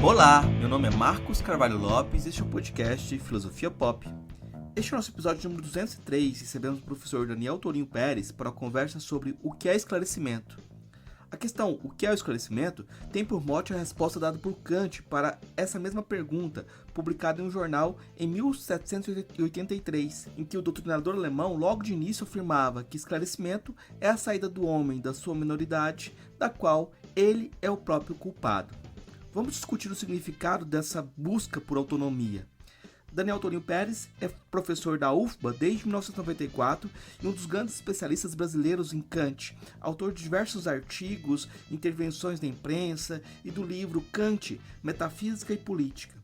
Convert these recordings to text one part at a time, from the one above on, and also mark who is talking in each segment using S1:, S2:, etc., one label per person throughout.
S1: Olá, meu nome é Marcos Carvalho Lopes e este é o podcast Filosofia Pop. Este é o nosso episódio número 203 e recebemos o professor Daniel Tourinho Pérez para uma conversa sobre o que é esclarecimento. A questão o que é o esclarecimento tem por mote a resposta dada por Kant para essa mesma pergunta, publicada em um jornal em 1783, em que o doutrinador alemão logo de início afirmava que esclarecimento é a saída do homem da sua minoridade, da qual ele é o próprio culpado. Vamos discutir o significado dessa busca por autonomia. Daniel Tourinho Pérez é professor da UFBA desde 1994 e um dos grandes especialistas brasileiros em Kant, autor de diversos artigos, intervenções na imprensa e do livro Kant, Metafísica e Política.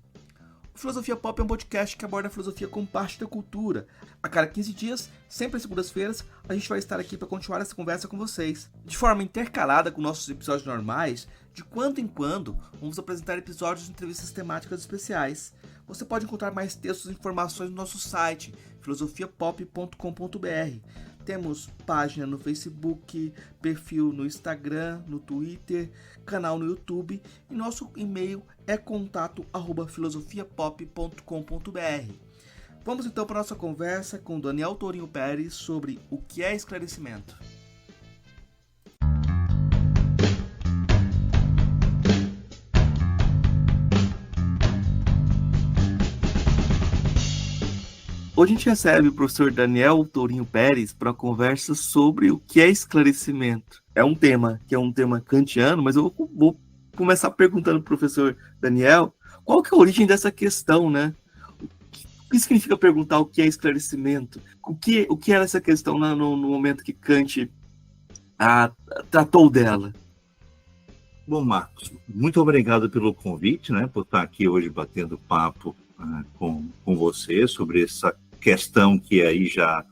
S1: O Filosofia Pop é um podcast que aborda a filosofia como parte da cultura. A cada 15 dias, sempre às segundas-feiras, a gente vai estar aqui para continuar essa conversa com vocês. De forma intercalada com nossos episódios normais, de quando em quando, vamos apresentar episódios de entrevistas temáticas especiais. Você pode encontrar mais textos e informações no nosso site, filosofiapop.com.br. Temos página no Facebook, perfil no Instagram, no Twitter, canal no YouTube e nosso e-mail é contato@filosofiapop.com.br. Vamos então para a nossa conversa com Daniel Tourinho Pérez sobre o que é esclarecimento. Hoje a gente recebe o professor Daniel Tourinho Pérez para uma conversa sobre o que é esclarecimento. É um tema kantiano, mas eu vou começar perguntando para o professor Daniel qual que é a origem dessa questão, né? O que significa perguntar o que é esclarecimento? O que era essa questão no momento que Kant tratou dela?
S2: Bom, Marcos, muito obrigado pelo convite, né, por estar aqui hoje batendo papo com você sobre essa questão que aí já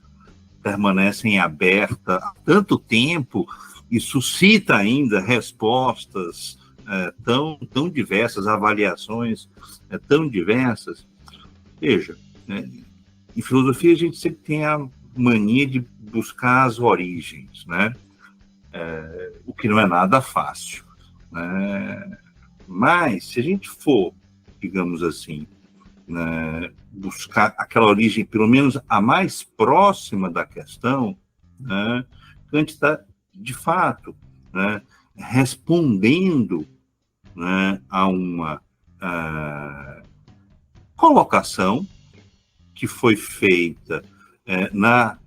S2: permanece em aberta há tanto tempo e suscita ainda respostas tão diversas, avaliações tão diversas. Veja, né, em filosofia a gente sempre tem a mania de buscar as origens, né? O que não é nada fácil. Mas, se a gente for, digamos assim, buscar aquela origem, pelo menos a mais próxima da questão, Kant está, de fato, respondendo a uma colocação que foi feita na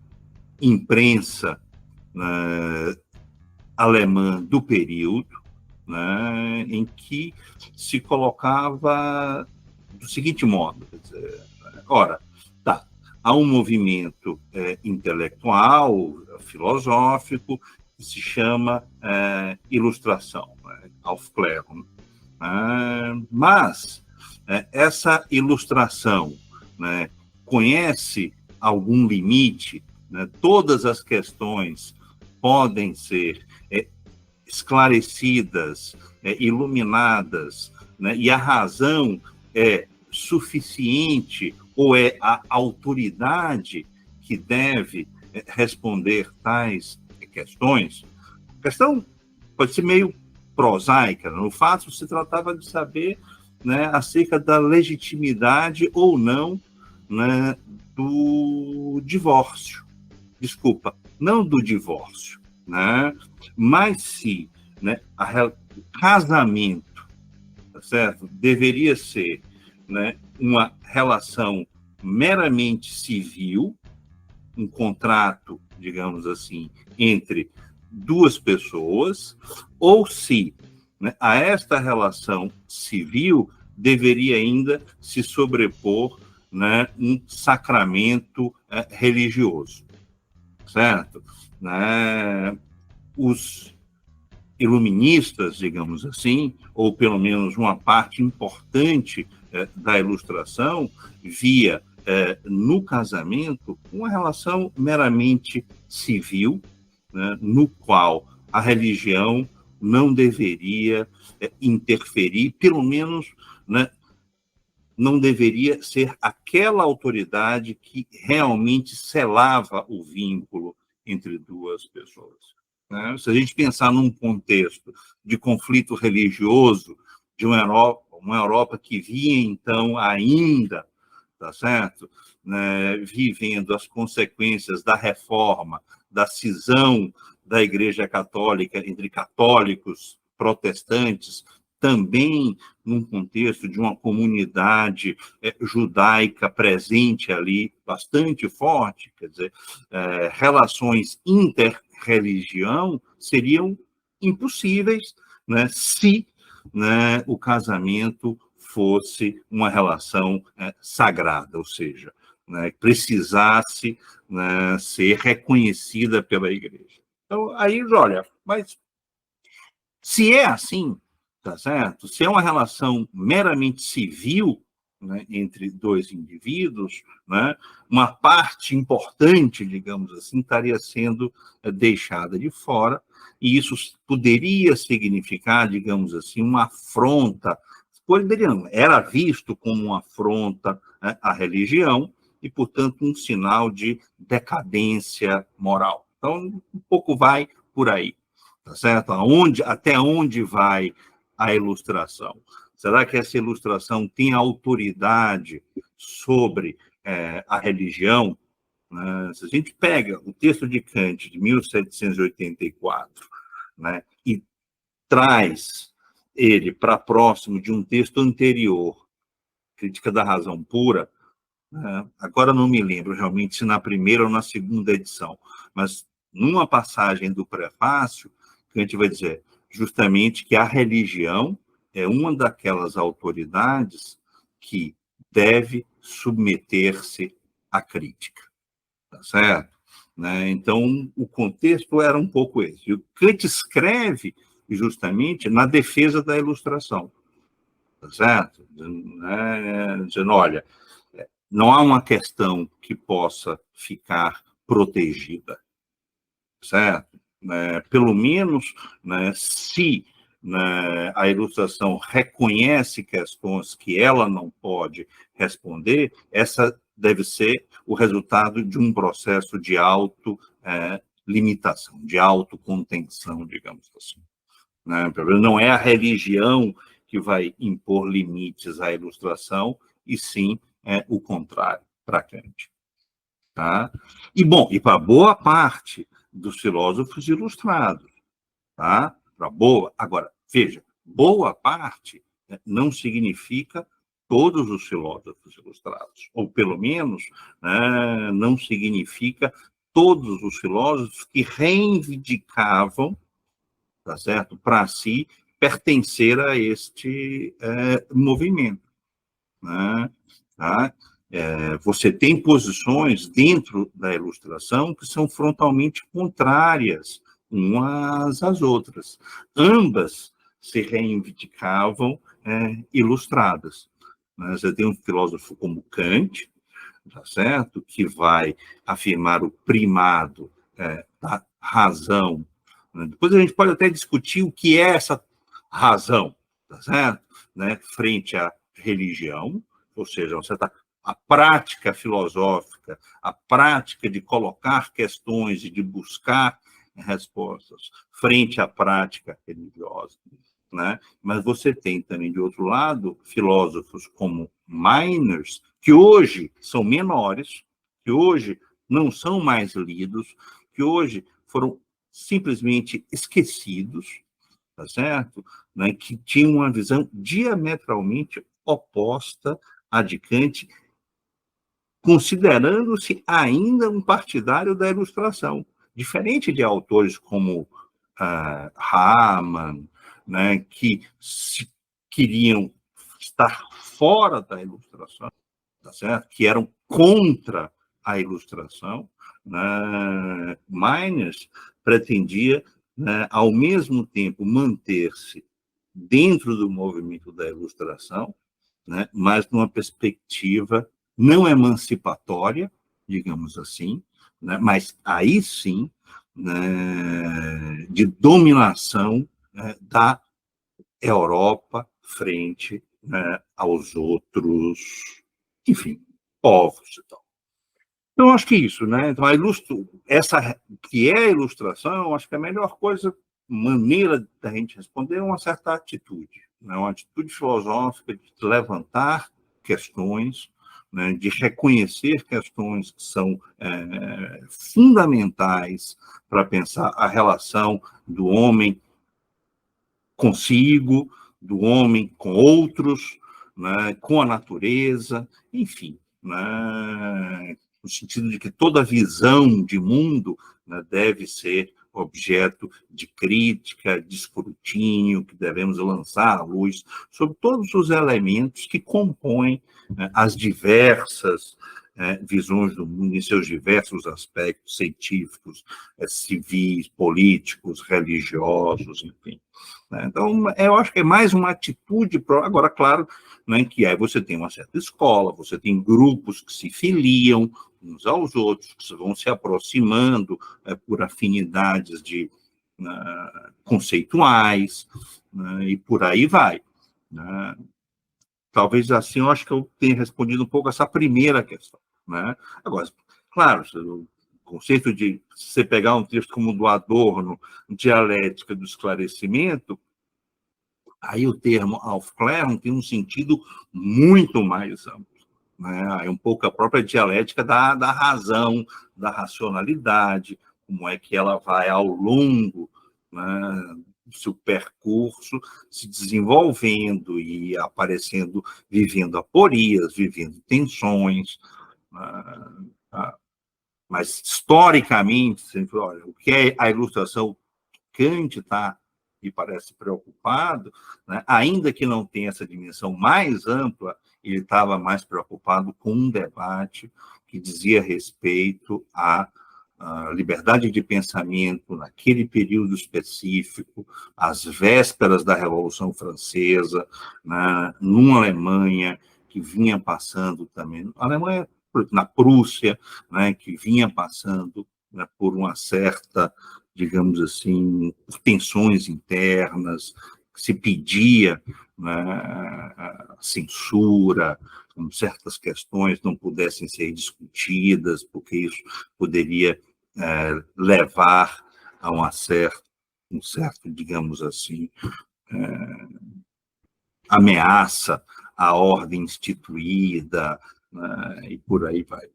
S2: imprensa alemã do período, em que se colocava do seguinte modo: quer dizer, há um movimento intelectual, filosófico, que se chama ilustração, Aufklärung. Mas essa ilustração conhece algum limite, todas as questões podem ser esclarecidas, iluminadas, e a razão é suficiente ou é a autoridade que deve responder tais questões. A questão pode ser meio prosaica. No fato, se tratava de saber acerca da legitimidade ou não do divórcio. Desculpa, não do divórcio. Mas se o casamento, tá certo, deveria ser uma relação meramente civil, um contrato, digamos assim, entre duas pessoas, ou se a esta relação civil deveria ainda se sobrepor um sacramento religioso, certo? Os iluministas, digamos assim, ou pelo menos uma parte importante da ilustração, via no casamento uma relação meramente civil, no qual a religião não deveria interferir, pelo menos não deveria ser aquela autoridade que realmente selava o vínculo entre duas pessoas. Se a gente pensar num contexto de conflito religioso, de uma uma Europa que vinha, então, ainda, tá certo? Né, vivendo as consequências da reforma, da cisão da Igreja Católica entre católicos, protestantes, também num contexto de uma comunidade judaica presente ali, bastante forte, quer dizer, relações inter-religião seriam impossíveis, né, se, né, o casamento fosse uma relação sagrada, ou seja, né, precisasse, né, ser reconhecida pela igreja. Então, aí, olha, mas se é assim, tá certo? Se é uma relação meramente civil, né, entre dois indivíduos, né, uma parte importante, digamos assim, estaria sendo deixada de fora, e isso poderia significar, digamos assim, uma afronta. Poderia, não, era visto como uma afronta, né, à religião e, portanto, um sinal de decadência moral. Então, um pouco vai por aí. Tá certo? Até onde vai a ilustração? Será que essa ilustração tem autoridade sobre a religião? Né? Se a gente pega o texto de Kant, de 1784, né, e traz ele para próximo de um texto anterior, Crítica da Razão Pura, né, agora não me lembro realmente se na primeira ou na segunda edição, mas numa passagem do prefácio, que a gente vai dizer justamente que a religião é uma daquelas autoridades que deve submeter-se à crítica, tá certo? Né? Então, o contexto era um pouco esse. E o Kant escreve justamente na defesa da ilustração, tá certo? Dizendo, olha, não há uma questão que possa ficar protegida, certo? Pelo menos, né, se, né, a ilustração reconhece questões que ela não pode responder, essa deve ser o resultado de um processo de limitação, de autocontenção, digamos assim. Né? Não é a religião que vai impor limites à ilustração, e sim o contrário, para Kant. Tá? E, bom, e para boa parte dos filósofos ilustrados, tá? Para boa. Agora, veja, boa parte não significa todos os filósofos ilustrados, ou pelo menos não significa todos os filósofos que reivindicavam, tá certo, para si pertencer a este movimento, né? Tá? Você tem posições dentro da ilustração que são frontalmente contrárias umas às outras. Ambas se reivindicavam ilustradas. Né? Você tem um filósofo como Kant, tá certo? Que vai afirmar o primado da razão. Né? Depois a gente pode até discutir o que é essa razão, tá certo? Né? Frente à religião, ou seja, a prática filosófica, a prática de colocar questões e de buscar respostas frente à prática religiosa, né? Mas você tem também, de outro lado, filósofos como Meiners, que hoje são menores, que hoje não são mais lidos, que hoje foram simplesmente esquecidos, tá certo? Né? Que tinham uma visão diametralmente oposta à de Kant, considerando-se ainda um partidário da Ilustração, diferente de autores como Hamann, né, que queriam estar fora da Ilustração, tá certo? Que eram contra a Ilustração. Né? Meiners pretendia, né, ao mesmo tempo, manter-se dentro do movimento da Ilustração, né, mas numa perspectiva não emancipatória, digamos assim, né, mas aí sim, né, de dominação, né, da Europa frente, né, aos outros, enfim, povos e tal. Então, acho que isso, né? Então, essa que é a ilustração, acho que a melhor maneira da gente responder é uma certa atitude, né, uma atitude filosófica de levantar questões, né, de reconhecer questões que são fundamentais para pensar a relação do homem consigo, do homem com outros, né, com a natureza, enfim, né, no sentido de que toda visão de mundo, né, deve ser objeto de crítica, de escrutínio, que devemos lançar à luz sobre todos os elementos que compõem, né, as diversas visões do mundo em seus diversos aspectos científicos, civis, políticos, religiosos, enfim. Então, eu acho que é mais uma atitude. Agora, claro, né, que aí você tem uma certa escola, você tem grupos que se filiam uns aos outros, que vão se aproximando por afinidades conceituais, né, e por aí vai. Né? Talvez assim, eu acho que eu tenha respondido um pouco essa primeira questão. Né? Agora, claro, o conceito de você pegar um texto como o do Adorno, dialética do esclarecimento, aí o termo Aufklärung tem um sentido muito mais amplo. Né? É um pouco a própria dialética da razão, da racionalidade, como é que ela vai ao longo, né, do seu percurso se desenvolvendo e aparecendo, vivendo aporias, vivendo tensões. Mas, historicamente, sempre, olha, o que é a ilustração? Kant está, me parece, preocupado, né? Ainda que não tenha essa dimensão mais ampla, ele estava mais preocupado com um debate que dizia respeito à liberdade de pensamento naquele período específico, às vésperas da Revolução Francesa, né? Numa Alemanha que vinha passando também, a Alemanha na Prússia, né? Que vinha passando, né, por uma certa, digamos assim, tensões internas, se pedia, né, censura, como certas questões não pudessem ser discutidas, porque isso poderia levar a um certo, digamos assim, ameaça à ordem instituída, né, e por aí vai.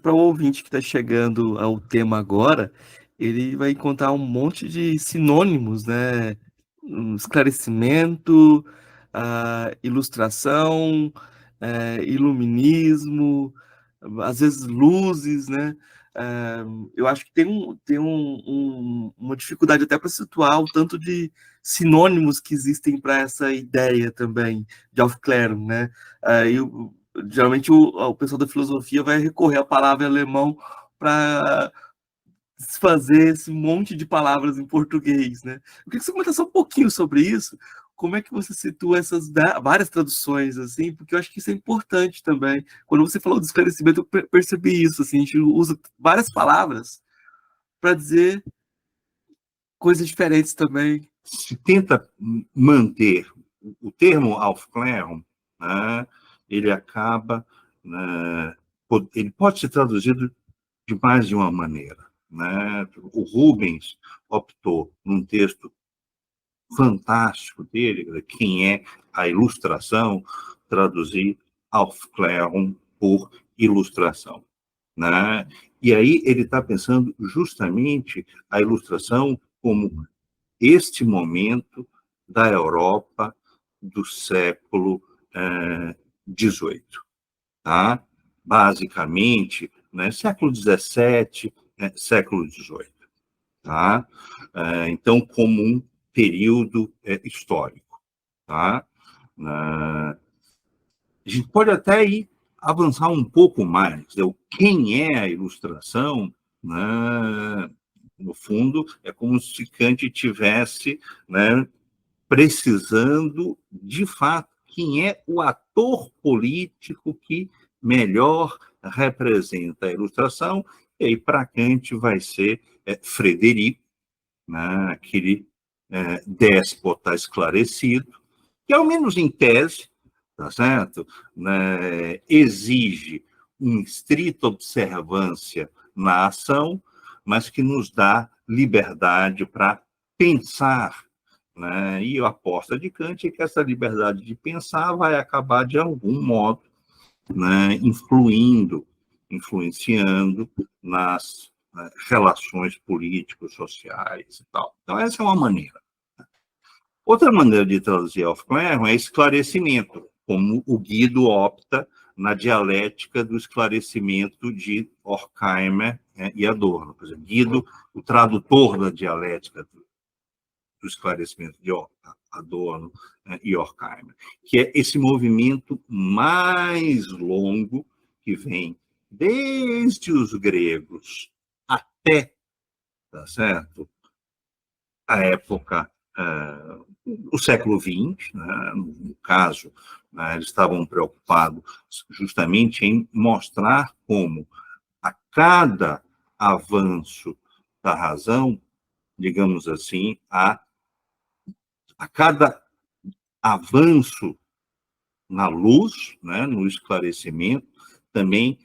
S1: Para o ouvinte que está chegando ao tema agora, ele vai encontrar um monte de sinônimos, né? Esclarecimento, ilustração, iluminismo, às vezes luzes, né? Eu acho que tem uma dificuldade até para situar o tanto de sinônimos que existem para essa ideia também de Aufklärung, né? Geralmente o pessoal da filosofia vai recorrer à palavra alemão para desfazer esse monte de palavras em português, né? Eu queria que você comentasse um pouquinho sobre isso. Como é que você situa essas várias traduções, assim? Porque eu acho que isso é importante também. Quando você falou do esclarecimento, eu percebi isso, assim, a gente usa várias palavras para dizer coisas diferentes também.
S2: Se tenta manter o termo Aufklärung, né, ele acaba, né, ele pode ser traduzido de mais de uma maneira. Né? O Rubens optou, num texto fantástico dele, Quem é a Ilustração, traduzir Aufklärung por ilustração. Né? E aí ele está pensando justamente a ilustração como este momento da Europa do século XVIII. Tá? Basicamente, né, século XVII, século XVIII. Tá? Então, como um período histórico. Tá? A gente pode até ir avançar um pouco mais. Quem é a ilustração, né, no fundo, é como se Kant tivesse, né, precisando, de fato, quem é o ator político que melhor representa a ilustração, e aí para Kant vai ser Frederico, né, aquele déspota esclarecido, que, ao menos em tese, tá certo? Né, exige uma estrita observância na ação, mas que nos dá liberdade para pensar né? E a aposta de Kant é que essa liberdade de pensar vai acabar, de algum modo, né, influenciando nas relações políticos, sociais e tal. Então, essa é uma maneira. Outra maneira de traduzir Aufklärung é esclarecimento, como o Guido opta na dialética do esclarecimento de Horkheimer, e Adorno. Por exemplo, Guido, o tradutor da dialética do esclarecimento de Adorno, e Horkheimer, que é esse movimento mais longo que vem desde os gregos até, tá certo? A época, o século XX, né, no caso, né, eles estavam preocupados justamente em mostrar como a cada avanço da razão, digamos assim, a cada avanço na luz, né, no esclarecimento, também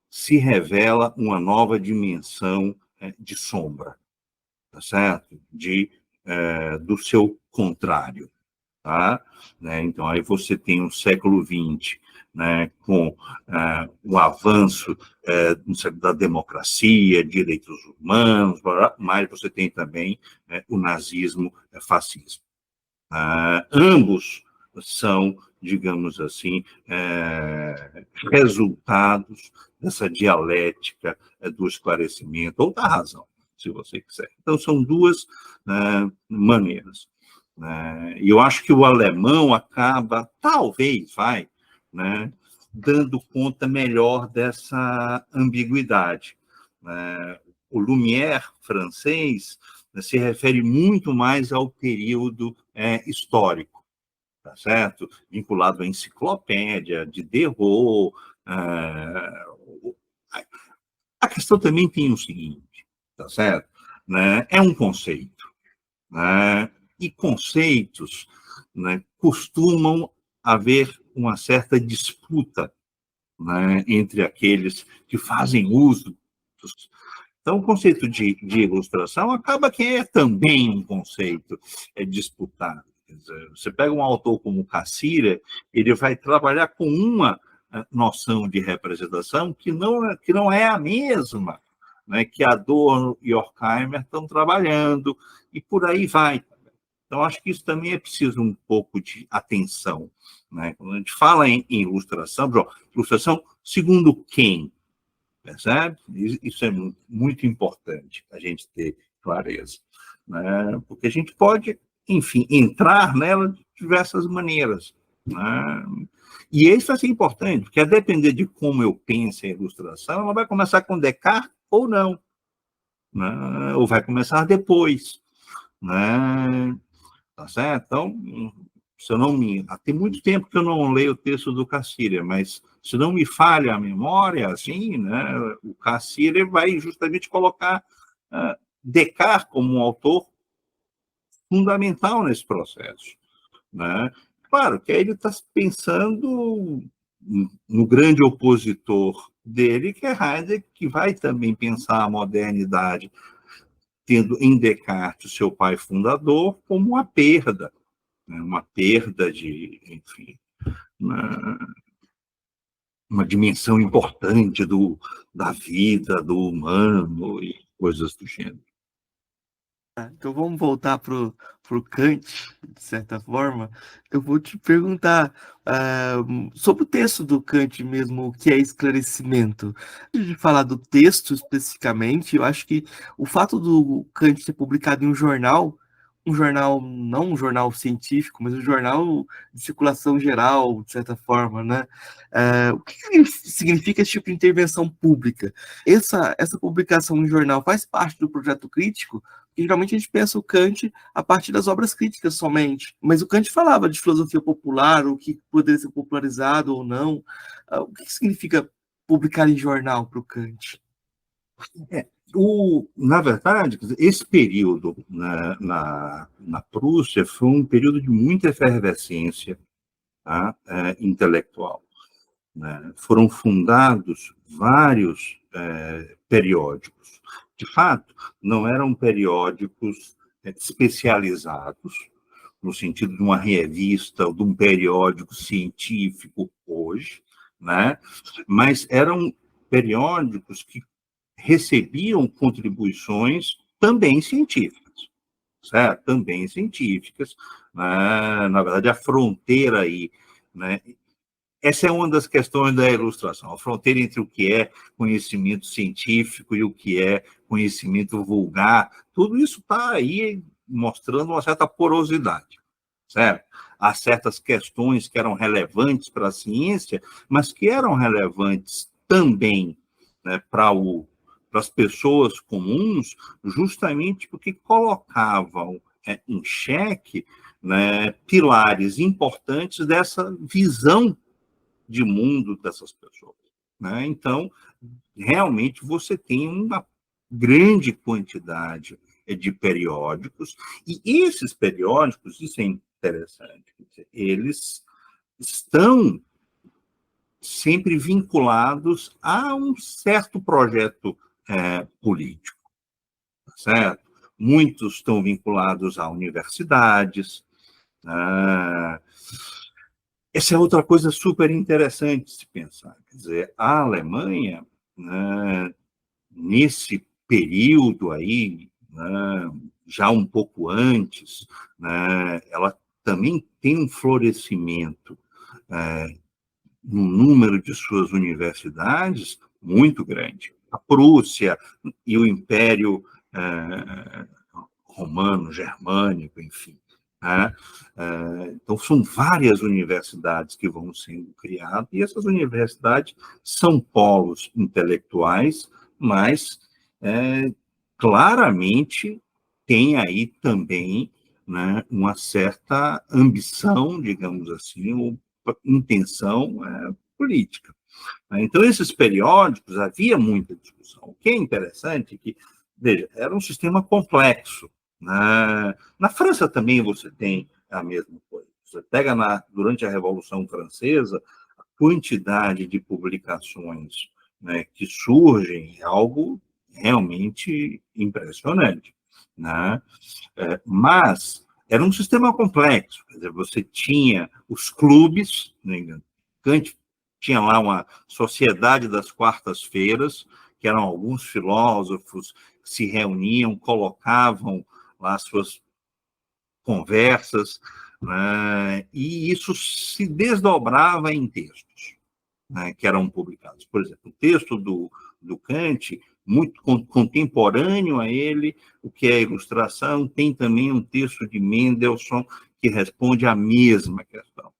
S2: se revela uma nova dimensão de sombra, tá certo? Do seu contrário, tá? Né? Então, aí você tem o século XX, né, com o avanço da democracia, direitos humanos, mas você tem também o nazismo, fascismo. Ambos são, digamos assim, resultados dessa dialética do esclarecimento, ou da razão, se você quiser. Então, são duas maneiras. E eu acho que o alemão acaba, talvez, né, dando conta melhor dessa ambiguidade. O Lumière, francês, se refere muito mais ao período histórico, tá certo? Vinculado à enciclopédia de Derrot. A questão também tem o seguinte, tá certo? Né? É um conceito, né? E conceitos, né, costumam haver uma certa disputa, né, entre aqueles que fazem uso dos. Então, o conceito de ilustração acaba que é também um conceito disputado. Quer dizer, você pega um autor como Cassirer, ele vai trabalhar com uma noção de representação que não é a mesma, né, que Adorno e Horkheimer estão trabalhando, e por aí vai. Então, acho que isso também é preciso um pouco de atenção. Né? Quando a gente fala em ilustração, ilustração segundo quem? Percebe? Isso é muito importante a gente ter clareza, né? Porque a gente pode, enfim, entrar nela de diversas maneiras, né? E isso vai ser importante, porque a depender de como eu penso a ilustração, ela vai começar com Descartes ou não, né? Ou vai começar depois, né? Tá certo? Então, se eu não me... Tem muito tempo que eu não leio o texto do Cassirer, mas se não me falha a memória, assim, né, o Cassirer vai justamente colocar Descartes como um autor fundamental nesse processo, né? Claro que aí ele está pensando no grande opositor dele, que é Heidegger, que vai também pensar a modernidade, tendo em Descartes, seu pai fundador, como uma perda, né? Uma perda de, enfim, uma dimensão importante da vida, do humano e coisas do gênero.
S1: Então vamos voltar pro Kant, de certa forma. Eu vou te perguntar sobre o texto do Kant mesmo, o que é esclarecimento. Antes de falar do texto especificamente, eu acho que o fato do Kant ser publicado em um jornal, não um jornal científico, mas um jornal de circulação geral, de certa forma, né? O que significa esse tipo de intervenção pública? Essa publicação em jornal faz parte do projeto crítico? Porque geralmente a gente pensa o Kant a partir das obras críticas somente, mas o Kant falava de filosofia popular, o que poderia ser popularizado ou não. O que significa publicar em jornal para o Kant?
S2: Na verdade, esse período na Prússia foi um período de muita efervescência, tá, intelectual. Né? Foram fundados vários periódicos. De fato, não eram periódicos especializados, no sentido de uma revista ou de um periódico científico hoje, né? Mas eram periódicos que recebiam contribuições também científicas, certo? Também científicas, né? Na verdade, a fronteira aí, né? Essa é uma das questões da ilustração, a fronteira entre o que é conhecimento científico e o que é conhecimento vulgar, tudo isso está aí mostrando uma certa porosidade, certo? Há certas questões que eram relevantes para a ciência, mas que eram relevantes também, né, para as pessoas comuns, justamente porque colocavam em xeque, né, pilares importantes dessa visão de mundo dessas pessoas, né? Então, realmente, você tem uma grande quantidade de periódicos, e esses periódicos, isso é interessante, eles estão sempre vinculados a um certo projeto político, certo? Muitos estão vinculados a universidades. Essa é outra coisa super interessante de se pensar. Quer dizer, a Alemanha, né, nesse período aí, né, já um pouco antes, né, ela também tem um florescimento no número de suas universidades muito grande. A Prússia e o Império Romano, Germânico, enfim. Né? Então, são várias universidades que vão sendo criadas, e essas universidades são polos intelectuais, mas claramente tem aí também, né, uma certa ambição, digamos assim, ou intenção política. Então, esses periódicos, havia muita discussão. O que é interessante é que, veja, era um sistema complexo. Na França também você tem a mesma coisa. Você pega durante a Revolução Francesa, a quantidade de publicações, né, que surgem é algo realmente impressionante. Né? Mas era um sistema complexo. Quer dizer, você tinha os clubes, né? Kant tinha lá uma sociedade das quartas-feiras, que eram alguns filósofos que se reuniam, colocavam lá suas conversas, né? E isso se desdobrava em textos, né, que eram publicados. Por exemplo, o texto do Kant, muito contemporâneo a ele, o que é a ilustração, tem também um texto de Mendelssohn que responde à mesma questão.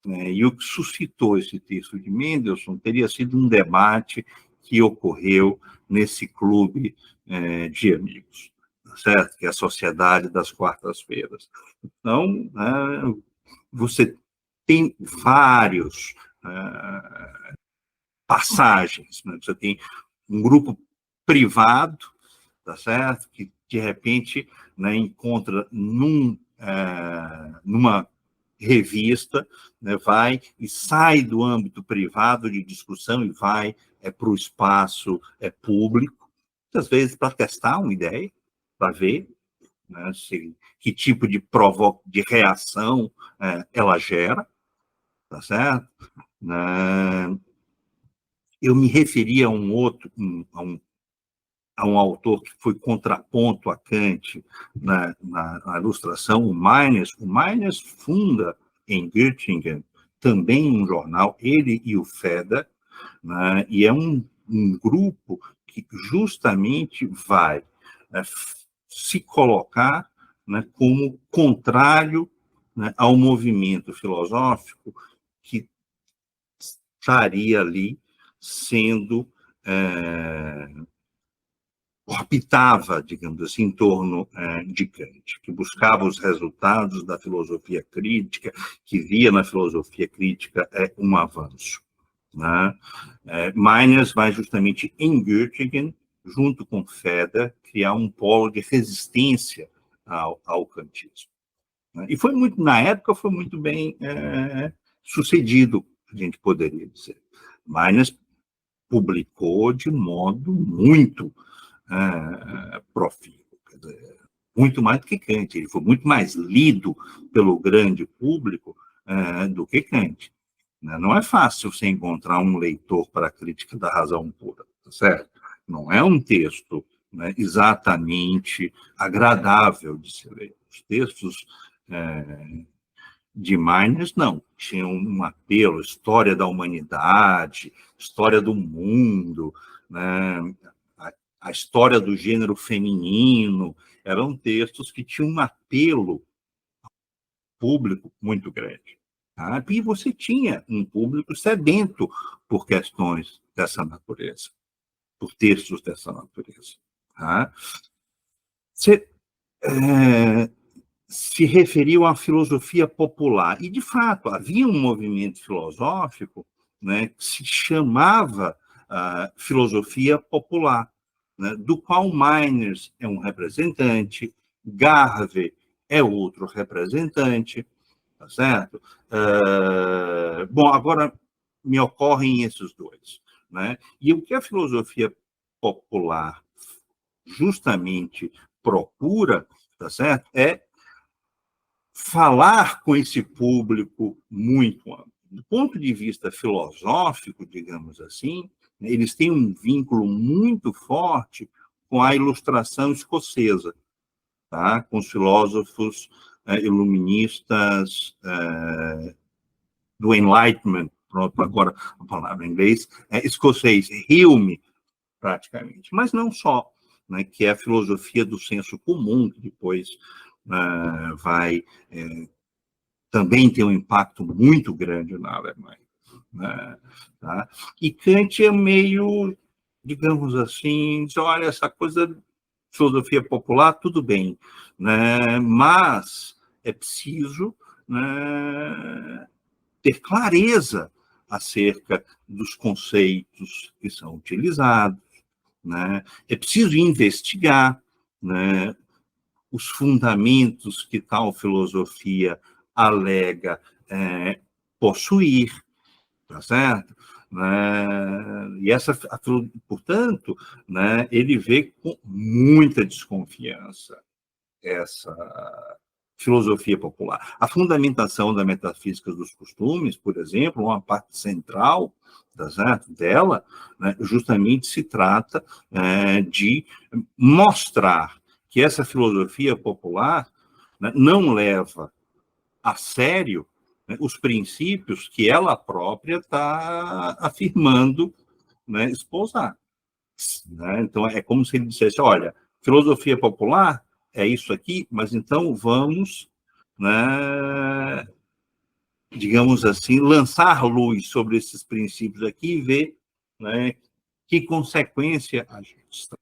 S2: E o que suscitou esse texto de Mendelssohn teria sido um debate que ocorreu nesse clube de amigos, certo? Que é a Sociedade das Quartas-Feiras. Então, você tem vários passagens, né? Você tem um grupo privado, tá certo? Que, de repente, né, encontra numa revista, né, vai e sai do âmbito privado de discussão e vai para o espaço público, muitas vezes para testar uma ideia, para ver, né, que tipo de reação ela gera, tá certo? Eu me referi a um outro, a um autor que foi contraponto a Kant na ilustração, o Meines. O Meines funda em Göttingen também um jornal, ele e o Feder, né, e é um grupo que justamente vai se colocar, né, como contrário, né, ao movimento filosófico que estaria ali sendo orbitava, digamos assim, em torno de Kant, que buscava os resultados da filosofia crítica, que via na filosofia crítica um avanço. Né? Meines vai justamente em Göttingen, junto com Feder, criar um polo de resistência ao kantismo. Né? E foi muito, na época, foi muito bem sucedido, a gente poderia dizer. Meines publicou de modo muito profícuo, quer dizer, muito mais do que Kant. Ele foi muito mais lido pelo grande público do que Kant. Né? Não é fácil você encontrar um leitor para a crítica da razão pura, tá certo? Não é um texto, né, exatamente agradável de se ler. Os textos de Miners, não. Tinham um apelo, história da humanidade, história do mundo, né? A história do gênero feminino. Eram textos que tinham um apelo público muito grande. Tá? E você tinha um público sedento por questões dessa natureza, por textos dessa natureza. Tá? Você se referiu à filosofia popular. E, de fato, havia um movimento filosófico, né, que se chamava filosofia popular, né, do qual Miners é um representante, Garvey é outro representante, tá certo? Bom, agora me ocorrem esses dois. Né? E o que a filosofia popular justamente procura, tá certo? É falar com esse público muito amplo. Do ponto de vista filosófico, digamos assim, eles têm um vínculo muito forte com a ilustração escocesa, tá? Com os filósofos iluministas do Enlightenment, pronto, agora a palavra em inglês, escocês, Hume, praticamente. Mas não só, né, que é a filosofia do senso comum, que depois vai também ter um impacto muito grande na Alemanha. Né, tá? E Kant é meio, digamos assim, diz, olha, essa coisa de filosofia popular, tudo bem, né, mas é preciso, né, ter clareza acerca dos conceitos que são utilizados, né? É preciso investigar, né, os fundamentos que tal filosofia alega possuir, tá certo? Né? E portanto, né, ele vê com muita desconfiança essa filosofia popular. A fundamentação da metafísica dos costumes, por exemplo, uma parte central, tá certo, dela, né, justamente se trata de mostrar que essa filosofia popular, né, não leva a sério, né, os princípios que ela própria está afirmando, né, esposar. Né? Então, é como se ele dissesse, olha, filosofia popular é isso aqui, mas então vamos, né, digamos assim, lançar luz sobre esses princípios aqui e ver, né, que consequência a gente está.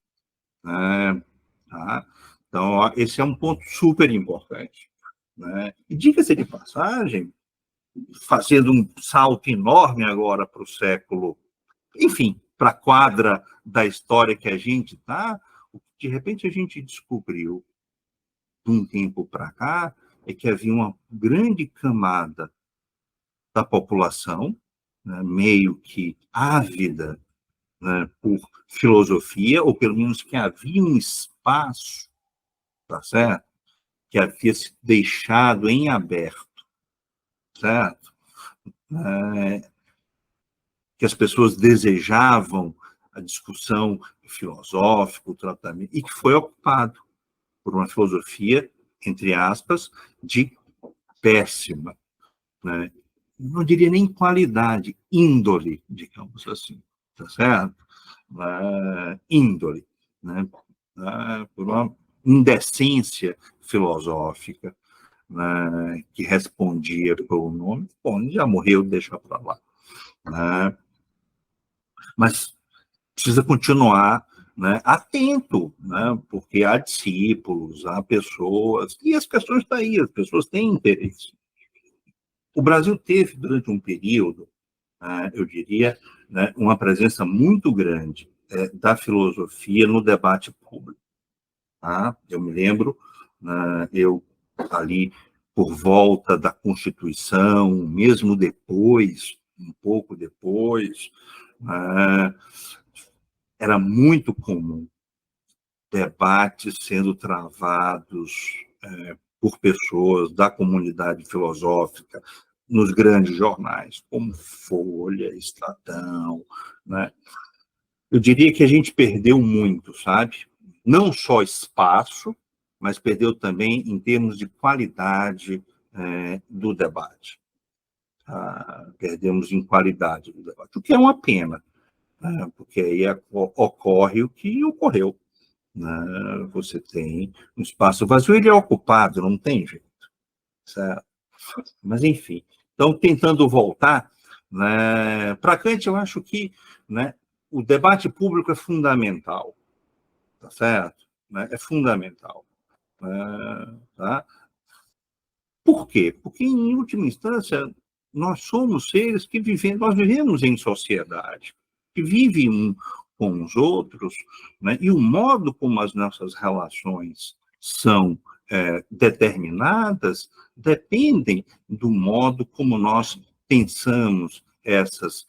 S2: Né? Tá? Então, esse é um ponto super importante. Né? E diga-se de passagem, fazendo um salto enorme agora para o século, enfim, para a quadra da história que a gente está, de repente a gente descobriu, de um tempo para cá, é que havia uma grande camada da população, né, meio que ávida, né, por filosofia, ou pelo menos que havia um espaço, tá certo? Que havia se deixado em aberto, certo? Que as pessoas desejavam a discussão filosófica, o tratamento, e que foi ocupado por uma filosofia, entre aspas, de péssima, né? Não diria nem qualidade, índole, digamos assim, tá certo? Índole, né? Por uma indecência filosófica, né? Que respondia pelo nome, bom, já morreu, deixa para lá. Né? Mas precisa continuar, né, atento, né, porque há discípulos, há pessoas, e as pessoas estão aí, as pessoas têm interesse. O Brasil teve, durante um período, eu diria, né, uma presença muito grande da filosofia no debate público. Tá? Eu me lembro, eu ali por volta da Constituição, mesmo depois, um pouco depois, era muito comum debates sendo travados por pessoas da comunidade filosófica nos grandes jornais, como Folha, Estadão, né? Eu diria que a gente perdeu muito, sabe? Não só espaço, mas perdeu também em termos de qualidade do debate. Perdemos em qualidade do debate, o que é uma pena, né? Porque aí ocorre o que ocorreu. Né? Você tem um espaço vazio, ele é ocupado, não tem jeito. Certo? Mas, enfim. Então, tentando voltar, né, para Kant, eu acho que, né, o debate público é fundamental, tá certo? Né? É fundamental. Tá? Por quê? Porque, em última instância, nós somos seres que nós vivemos em sociedade, que vivem um com os outros, né? E o modo como as nossas relações são determinadas dependem do modo como nós pensamos essas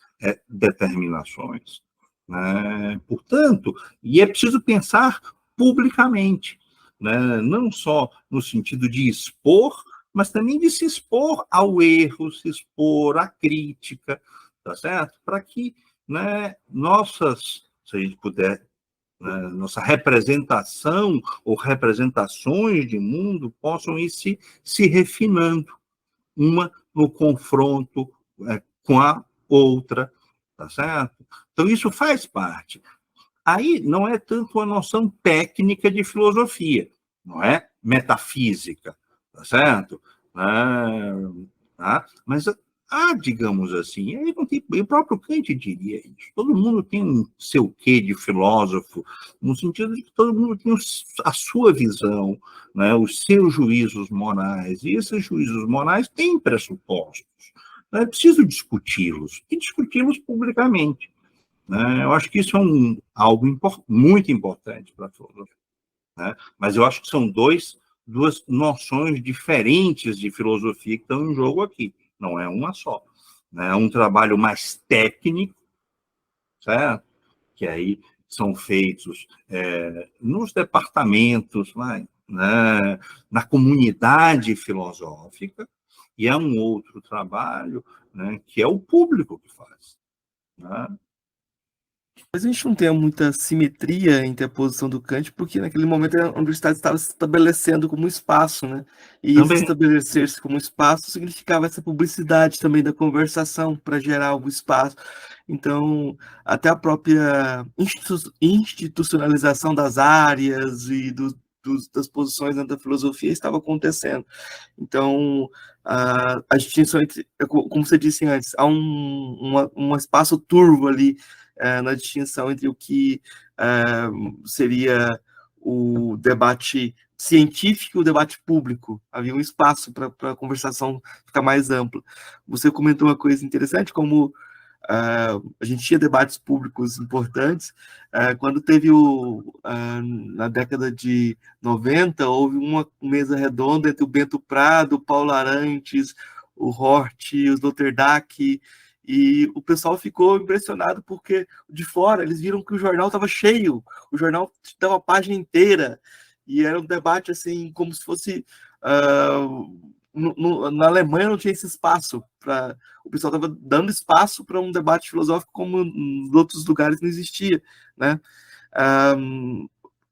S2: determinações. Né? Portanto, e é preciso pensar publicamente, né? Não só no sentido de expor, mas também de se expor ao erro, se expor à crítica, tá certo? Para que, né, se a gente puder, né, nossa representação ou representações de mundo possam ir se refinando, uma no confronto com a outra, tá certo? Então, isso faz parte. Aí não é tanto a noção técnica de filosofia, não é metafísica, tá certo? Mas há, digamos assim, o próprio Kant diria isso. Todo mundo tem um seu quê de filósofo, no sentido de que todo mundo tem a sua visão, né, os seus juízos morais, e esses juízos morais têm pressupostos. É preciso discuti-los, e discuti-los publicamente. Né? Eu acho que isso é algo muito importante para a filosofia. Né? Mas eu acho que são duas noções diferentes de filosofia que estão em jogo aqui. Não é uma só. Né? É um trabalho mais técnico, certo? Que aí são feitos nos departamentos, né? Na comunidade filosófica, e é um outro trabalho, né? Que é o público que faz. Né?
S1: Mas a gente não tem muita simetria entre a posição do Kant, porque naquele momento a universidade estava se estabelecendo como espaço, né? E esse
S2: Também.
S1: estabelecer-se como espaço significava essa publicidade também da conversação para gerar o espaço. Então, até a própria institucionalização das áreas e das posições dentro da filosofia estava acontecendo. Então, a distinção entre, como você disse antes, há um espaço turvo ali na distinção entre o que seria o debate científico e o debate público. Havia um espaço para a conversação ficar mais ampla. Você comentou uma coisa interessante, como a gente tinha debates públicos importantes. Quando teve na década de 90, houve uma mesa redonda entre o Bento Prado, o Paulo Arantes, o Hort, o Dr. Dac, e o pessoal ficou impressionado porque de fora eles viram que o jornal estava cheio, o jornal dava a página inteira, e era um debate assim, como se fosse... na Alemanha não tinha esse espaço para o pessoal estava dando espaço para um debate filosófico como em outros lugares não existia, né?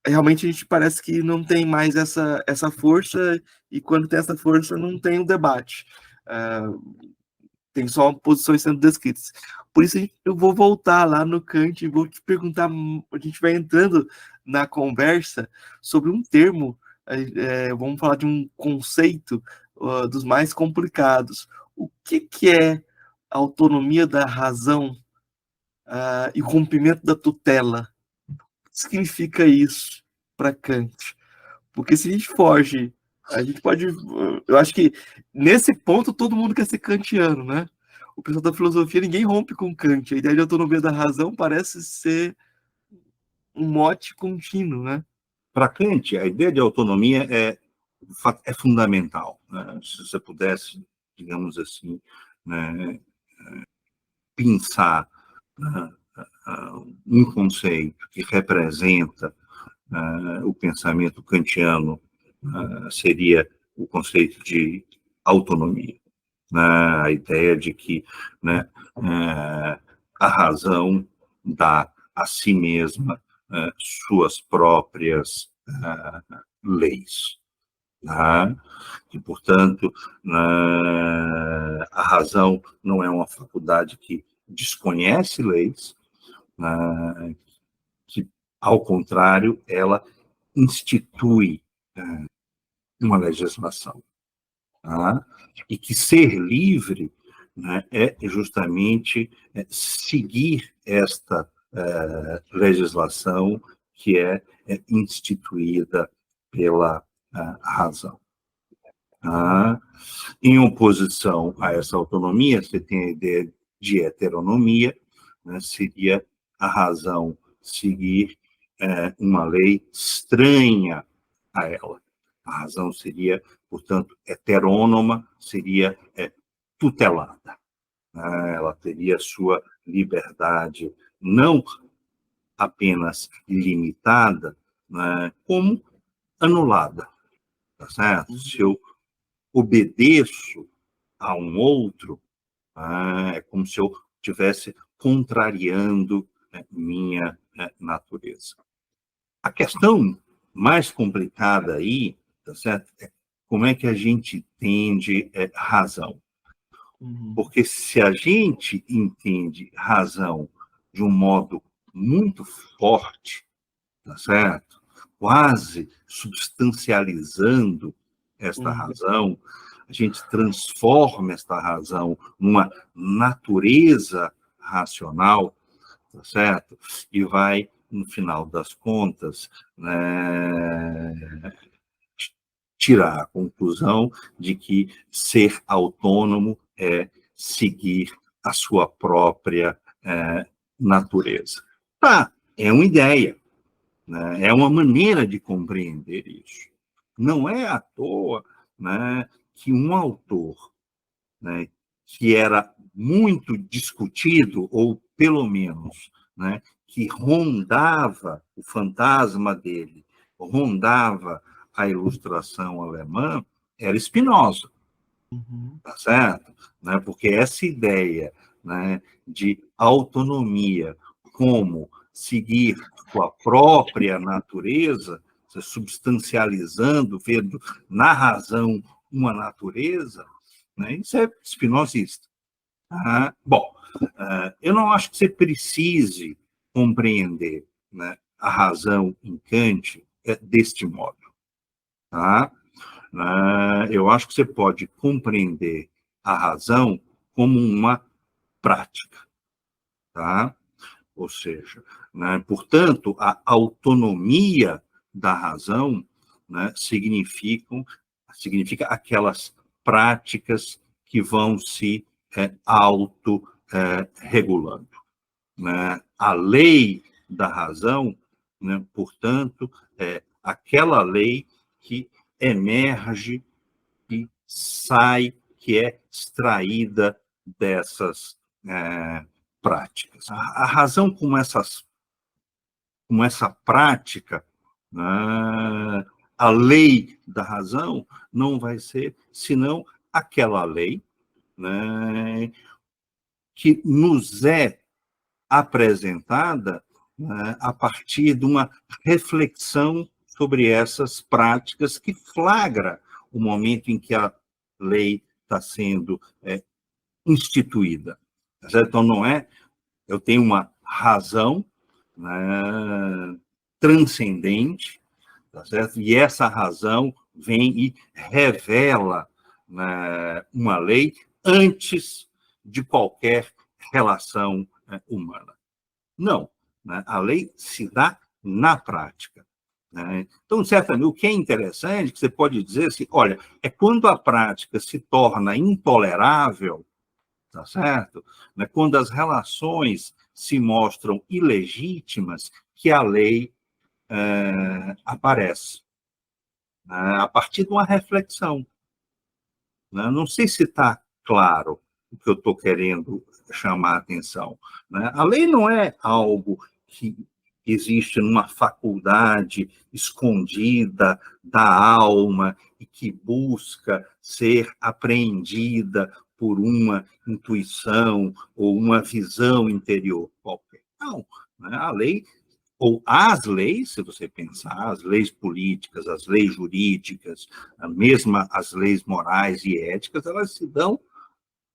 S1: Realmente a gente parece que não tem mais essa força, e quando tem essa força não tem o debate, tem só posições sendo descritas. Por isso eu vou voltar lá no Kant e vou te perguntar, a gente vai entrando na conversa sobre um termo, vamos falar de um conceito dos mais complicados. O que é a autonomia da razão e o cumprimento da tutela? O que significa isso para Kant? Porque se a gente foge, a gente pode... Eu acho que nesse ponto todo mundo quer ser kantiano, né? O pessoal da filosofia, ninguém rompe com Kant. A ideia de autonomia da razão parece ser um mote contínuo, né?
S2: Para Kant, a ideia de autonomia é fundamental. Né? Se você pudesse, digamos assim, né, pensar um conceito que representa o pensamento kantiano seria o conceito de autonomia, né? A ideia de que, né, a razão dá a si mesma suas próprias leis, né? E, portanto, a razão não é uma faculdade que desconhece leis, que, ao contrário, ela institui uma legislação. Tá? E que ser livre, né, é justamente seguir esta legislação que é instituída pela razão. Tá? Em oposição a essa autonomia, você tem a ideia de heteronomia, né, seria a razão seguir uma lei estranha a ela. A razão seria, portanto, heterônoma, seria tutelada. Ela teria sua liberdade não apenas limitada, né, como anulada. Tá certo? Se eu obedeço a um outro, é como se eu estivesse contrariando minha natureza. A questão mais complicada aí, tá certo? É como é que a gente entende razão. Porque se a gente entende razão de um modo muito forte, tá certo? Quase substancializando esta razão, a gente transforma esta razão numa natureza racional, tá certo? E vai, no final das contas, né, tirar a conclusão de que ser autônomo é seguir a sua própria natureza. Tá, é uma ideia, né? É uma maneira de compreender isso. Não é à toa, né, que um autor, né, que era muito discutido, ou pelo menos, né, que rondava o fantasma dele, rondava a ilustração alemã, era Spinoza, tá certo? Né? Porque essa ideia, né, de autonomia como seguir sua própria natureza, substancializando, vendo na razão uma natureza, né? Isso é spinozista. Bom, eu não acho que você precise compreender, né, a razão em Kant deste modo. Tá? Eu acho que você pode compreender a razão como uma prática. Tá? Ou seja, né, portanto, a autonomia da razão, né, significa aquelas práticas que vão se autorregulando. Né? A lei da razão, né, portanto, é aquela lei que emerge e sai, que é extraída dessas práticas. A razão como essa prática, né, a lei da razão não vai ser senão aquela lei, né, que nos é apresentada, né, a partir de uma reflexão sobre essas práticas que flagra o momento em que a lei está sendo instituída. Então, não é, eu tenho uma razão, né, transcendente, tá certo? E essa razão vem e revela, né, uma lei antes de qualquer relação humana. Não, né? A lei se dá na prática. Né? Então, certamente, o que é interessante, que você pode dizer assim, olha, é quando a prática se torna intolerável, tá certo? Né? Quando as relações se mostram ilegítimas, que a lei aparece, né? A partir de uma reflexão. Né? Não sei se está claro o que eu estou querendo chamar a atenção. Né? A lei não é algo que que existe numa faculdade escondida da alma e que busca ser apreendida por uma intuição ou uma visão interior qualquer. Não, né? A lei, ou as leis, se você pensar, as leis políticas, as leis jurídicas, mesmo as leis morais e éticas, elas se dão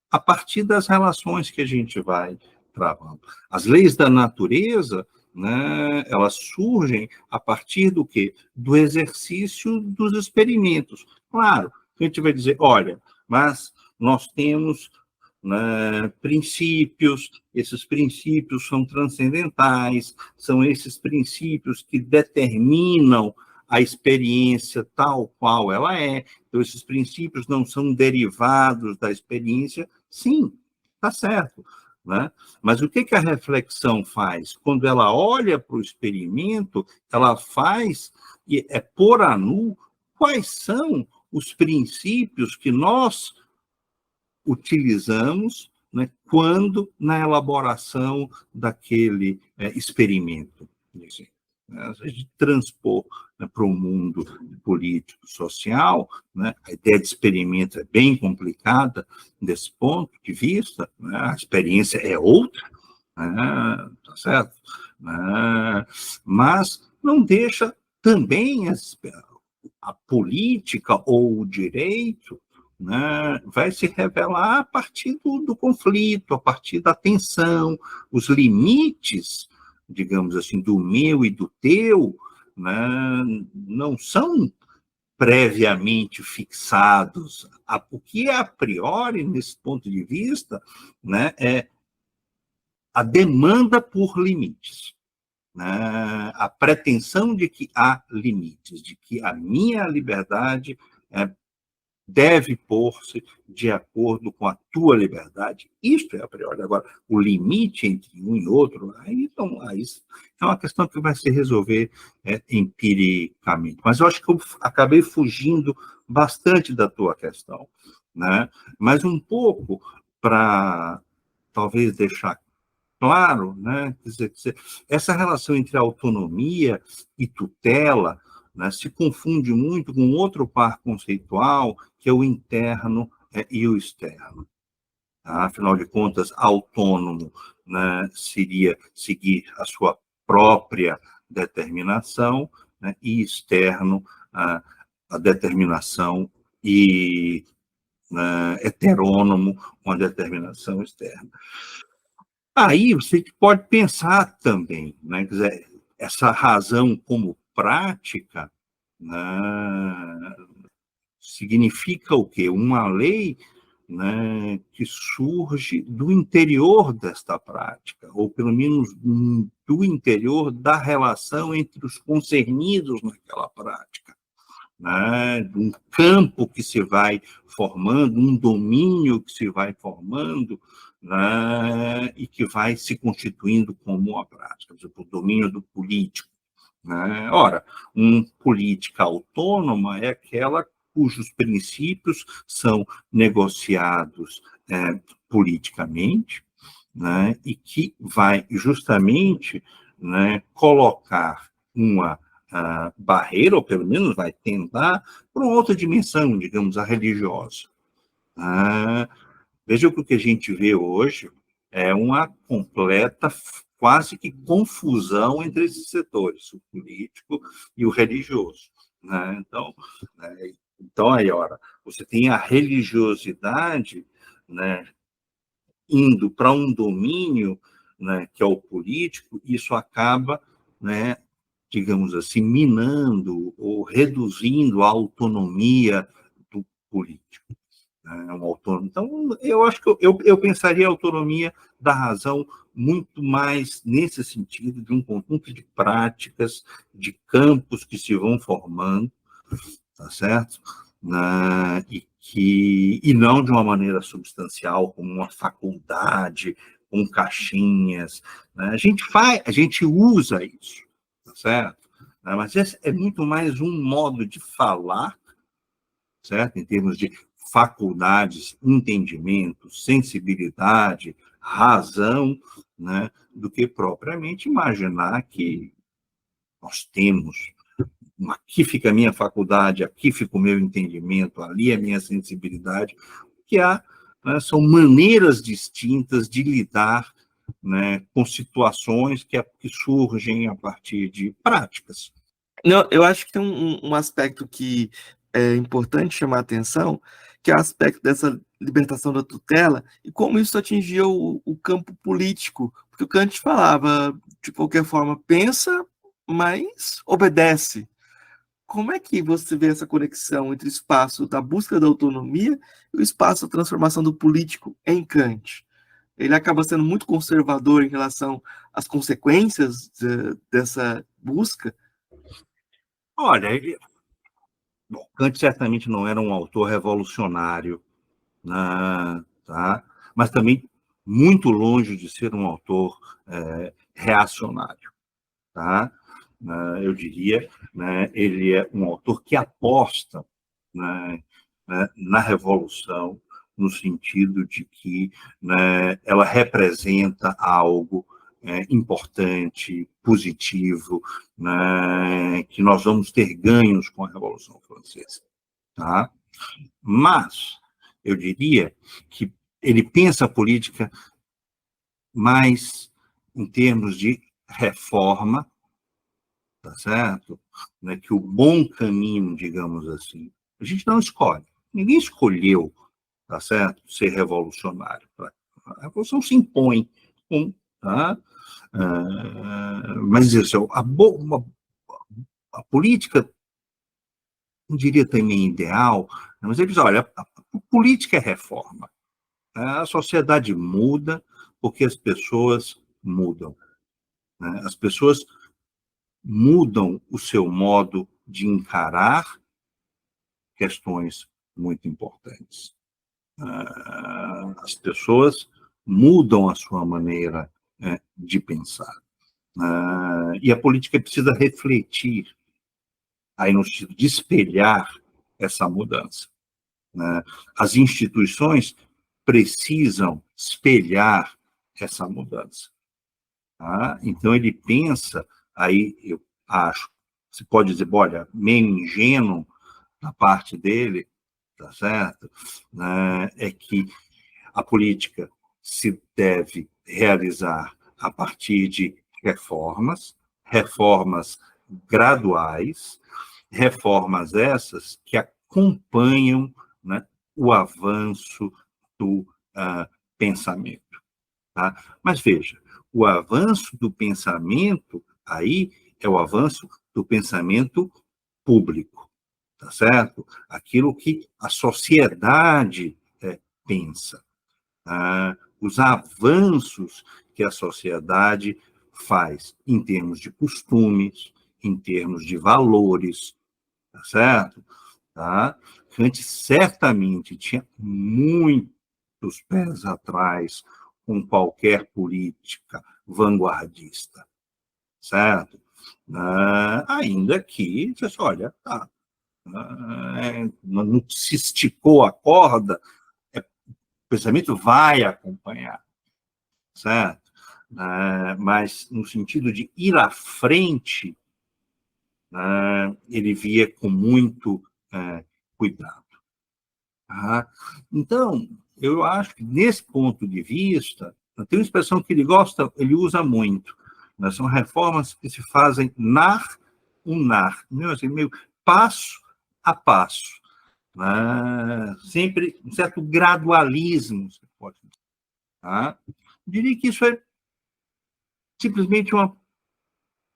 S2: a partir das relações que a gente vai travando. As leis da natureza, né, elas surgem a partir do quê? Do exercício dos experimentos. Claro, a gente vai dizer, olha, mas nós temos, né, princípios, esses princípios são transcendentais, são esses princípios que determinam a experiência tal qual ela é, então esses princípios não são derivados da experiência. Sim, está certo, né? Mas o que a reflexão faz? Quando ela olha para o experimento, ela faz pôr a nu quais são os princípios que nós utilizamos, né, quando na elaboração daquele experimento. A gente transpor, né, para o mundo político, social, né, a ideia de experimento é bem complicada desse ponto de vista, né, a experiência é outra, né, tá certo? Né, mas não deixa também a política ou o direito, né, vai se revelar a partir do conflito, a partir da tensão, os limites, digamos assim, do meu e do teu, né, não são previamente fixados. O que é a priori, nesse ponto de vista, né, é a demanda por limites, né, a pretensão de que há limites, de que a minha liberdade deve pôr-se de acordo com a tua liberdade. Isto é a priori. Agora, o limite entre um e outro, aí é uma questão que vai se resolver empiricamente. Mas eu acho que eu acabei fugindo bastante da tua questão, né? Mas um pouco para, talvez, deixar claro, né? Quer dizer, essa relação entre autonomia e tutela, né, se confunde muito com outro par conceitual, que é o interno e o externo. Tá? Afinal de contas, autônomo, né, seria seguir a sua própria determinação, né, e externo, a determinação e heterônomo, uma determinação externa. Aí você pode pensar também, né, quer dizer, essa razão como prática, né, significa o quê? Uma lei, né, que surge do interior desta prática, ou pelo menos do interior da relação entre os concernidos naquela prática, né, um campo que se vai formando, um domínio que se vai formando, né, e que vai se constituindo como uma prática, por exemplo, o domínio do político, né? Ora, uma política autônoma é aquela cujos princípios são negociados politicamente, né, e que vai justamente, né, colocar uma barreira, ou pelo menos vai tentar, para uma outra dimensão, digamos, a religiosa. Veja que o que a gente vê hoje é uma completa, quase que confusão entre esses setores, o político e o religioso, né? Então aí, ora, você tem a religiosidade, né, indo para um domínio, né, que é o político, isso acaba, né, digamos assim, minando ou reduzindo a autonomia do político. Um autônomo. Então, eu acho que eu pensaria a autonomia da razão muito mais nesse sentido, de um conjunto de práticas, de campos que se vão formando, tá certo? E não de uma maneira substancial, como uma faculdade, com caixinhas, né? A gente usa isso, tá certo? Mas esse é muito mais um modo de falar, certo? Em termos de faculdades, entendimento, sensibilidade, razão, né, do que propriamente imaginar que nós temos, aqui fica a minha faculdade, aqui fica o meu entendimento, ali é a minha sensibilidade, que há, né, são maneiras distintas de lidar, né, com situações que surgem a partir de práticas.
S1: Não, eu acho que tem um aspecto que é importante chamar a atenção, que é o aspecto dessa libertação da tutela e como isso atingia o campo político. Porque o Kant falava, de qualquer forma, pensa, mas obedece. Como é que você vê essa conexão entre o espaço da busca da autonomia e o espaço da transformação do político em Kant? Ele acaba sendo muito conservador em relação às consequências dessa busca.
S2: Olha, bom, Kant certamente não era um autor revolucionário, né, tá? Mas também muito longe de ser um autor reacionário. Tá? Eu diria, né, ele é um autor que aposta, né, na revolução, no sentido de que, né, ela representa algo importante, positivo, né, que nós vamos ter ganhos com a Revolução Francesa. Tá? Mas eu diria que ele pensa a política mais em termos de reforma, tá certo? Né, que o bom caminho, digamos assim, a gente não escolhe. Ninguém escolheu, tá certo? Ser revolucionário. A revolução se impõe, tá? Mas isso, a política, não diria também ideal, mas ele diz, olha, a política é reforma. A sociedade muda porque as pessoas mudam. Né? As pessoas mudam o seu modo de encarar questões muito importantes. As pessoas mudam a sua maneira de pensar. E a política precisa refletir, aí no sentido de espelhar essa mudança. As instituições precisam espelhar essa mudança. Tá? Então, ele pensa, aí eu acho, se pode dizer, olha, meio ingênuo da parte dele, tá certo? É que a política se deve realizar a partir de reformas graduais, reformas essas que acompanham, né, o avanço do pensamento. Tá? Mas veja, o avanço do pensamento aí é o avanço do pensamento público, tá certo? Aquilo que a sociedade pensa, os avanços que a sociedade faz em termos de costumes, em termos de valores, tá certo? Tá? Kant certamente tinha muitos pés atrás com qualquer política vanguardista, certo? Ainda que, olha, tá, não se esticou a corda, o pensamento vai acompanhar, certo? Mas no sentido de ir à frente, ele via com muito cuidado. Tá? Então, eu acho que nesse ponto de vista, tem uma expressão que ele gosta, ele usa muito, né? São reformas que se fazem nar, meio passo a passo, né? Sempre um certo gradualismo, você pode dizer. Tá? Eu diria que isso é simplesmente uma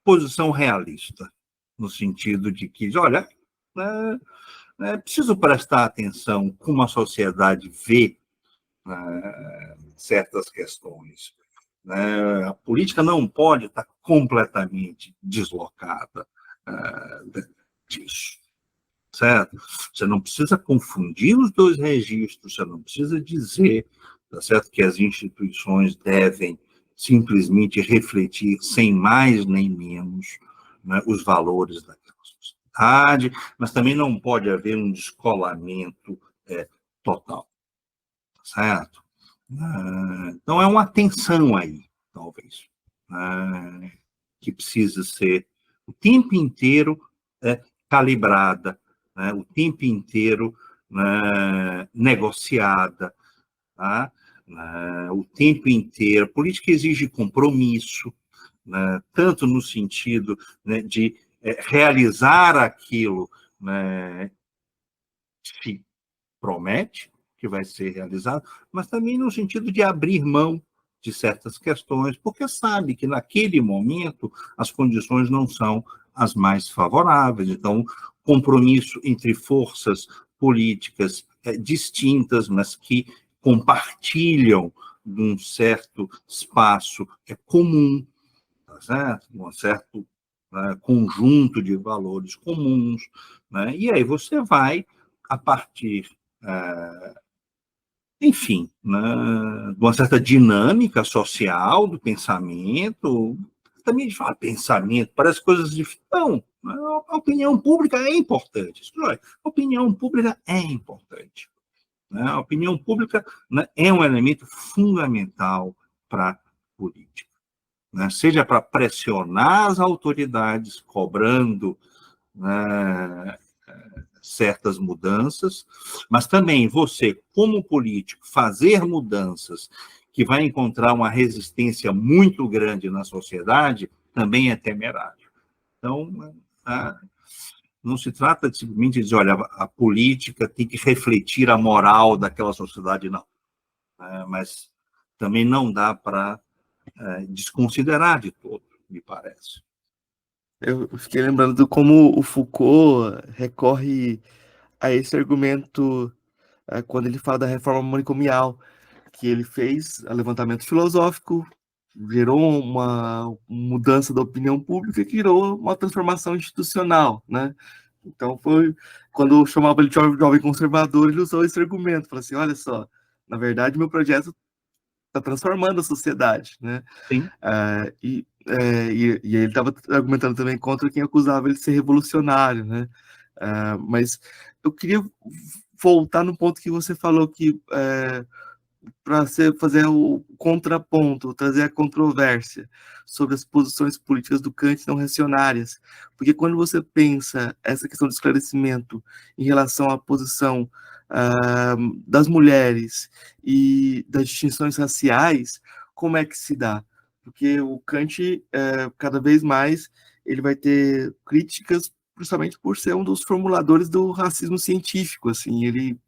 S2: posição realista, no sentido de que, olha, é preciso prestar atenção como a sociedade vê certas questões. A política não pode estar completamente deslocada disso, certo? Você não precisa confundir os dois registros, você não precisa dizer, tá certo, que as instituições devem simplesmente refletir, sem mais nem menos, né, os valores daquela sociedade, mas também não pode haver um descolamento total, certo? Então, é uma tensão aí, talvez, que precisa ser o tempo inteiro calibrada, né? O tempo inteiro negociada, tá? O tempo inteiro. A política exige compromisso, né? Tanto no sentido, né, de realizar aquilo, né, que promete que vai ser realizado, mas também no sentido de abrir mão de certas questões, porque sabe que naquele momento as condições não são as mais favoráveis. Então, compromisso entre forças políticas distintas, mas que compartilham de um certo espaço comum, tá certo? Um certo conjunto de valores comuns, né? E aí você vai, a partir enfim, né, de uma certa dinâmica social do pensamento, também de falar pensamento, parece coisas de... Não, a opinião pública é importante. A opinião pública é importante. Né? A opinião pública, né, é um elemento fundamental para a política. Né? Seja para pressionar as autoridades, cobrando, né, certas mudanças, mas também você, como político, fazer mudanças que vai encontrar uma resistência muito grande na sociedade, também é temerário. Então, não se trata de simplesmente dizer, olha, a política tem que refletir a moral daquela sociedade, não. Mas também não dá para desconsiderar de todo, me parece.
S1: Eu fiquei lembrando de como o Foucault recorre a esse argumento quando ele fala da reforma manicomial, que ele fez o levantamento filosófico, gerou uma mudança da opinião pública que gerou uma transformação institucional, né? Então foi quando eu chamava ele de jovem conservador, ele usou esse argumento, falou assim, olha só, na verdade meu projeto está transformando a sociedade, né?
S2: Sim.
S1: E ele estava argumentando também contra quem acusava ele de ser revolucionário, né? Mas eu queria voltar no ponto que você falou que para fazer o contraponto, trazer a controvérsia sobre as posições políticas do Kant não reacionárias. Porque quando você pensa essa questão de esclarecimento em relação à posição das mulheres e das distinções raciais, como é que se dá? Porque o Kant, cada vez mais, ele vai ter críticas justamente por ser um dos formuladores do racismo científico, assim, ele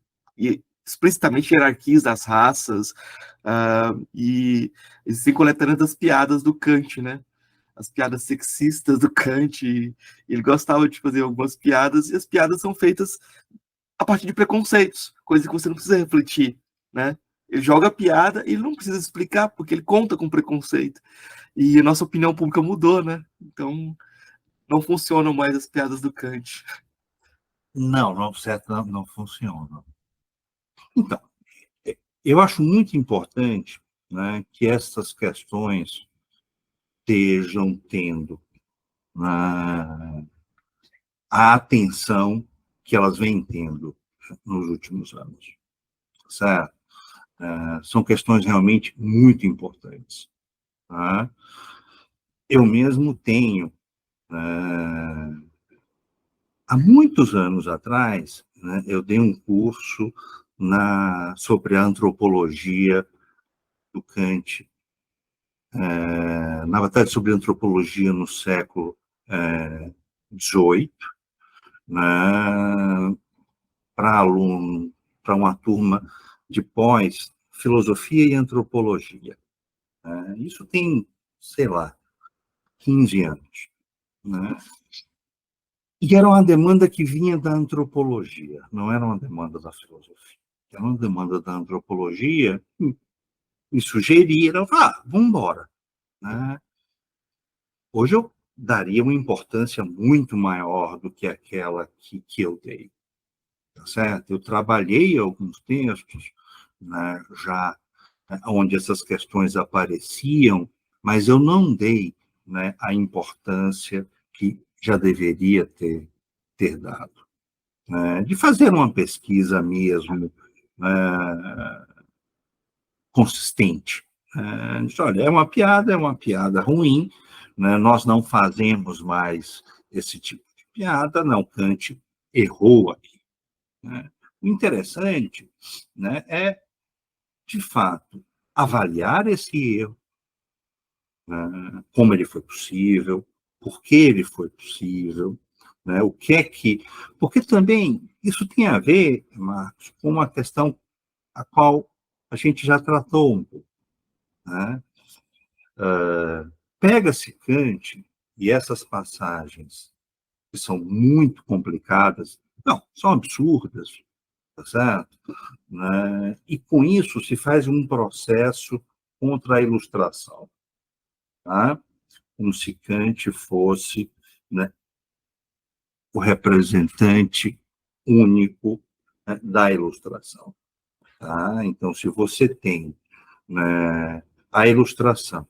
S1: explicitamente hierarquias as raças, e existem coletâneas das piadas do Kant, né? As piadas sexistas do Kant, ele gostava de fazer algumas piadas, e as piadas são feitas a partir de preconceitos, coisa que você não precisa refletir, né? Ele joga a piada e ele não precisa explicar, porque ele conta com preconceito. E a nossa opinião pública mudou, né? Então, não funcionam mais as piadas do Kant.
S2: Não, certo, não funciona. Então, eu acho muito importante, né, que essas questões estejam tendo a atenção que elas vêm tendo nos últimos anos, certo? São questões realmente muito importantes. Tá? Eu mesmo tenho, há muitos anos atrás, né, eu dei um curso sobre a antropologia do Kant, na verdade, sobre antropologia no século XVIII, né, para aluno, para uma turma de pós, filosofia e antropologia. Isso tem, sei lá, 15 anos. Né? E era uma demanda que vinha da antropologia, não era uma demanda da filosofia. Era uma demanda da antropologia, me sugeriram, vamos embora. Né? Hoje eu daria uma importância muito maior do que aquela que eu dei. Tá certo? Eu trabalhei alguns textos, né, já onde essas questões apareciam, mas eu não dei, né, a importância que já deveria ter dado. Né, de fazer uma pesquisa mesmo consistente. Olha, é uma piada ruim, né, nós não fazemos mais esse tipo de piada, não, Kant errou aqui. Né? O interessante, né, é, de fato, avaliar esse erro, né, como ele foi possível, por que ele foi possível, né, o que é que... Porque também isso tem a ver, Marcos, com uma questão a qual a gente já tratou um pouco. Né? Pega-se Kant e essas passagens que são muito complicadas, não, são absurdas, tá certo? Né? E com isso se faz um processo contra a ilustração, tá? Como se Kant fosse, né, o representante único, né, da ilustração. Tá? Então, se você tem, né, a ilustração,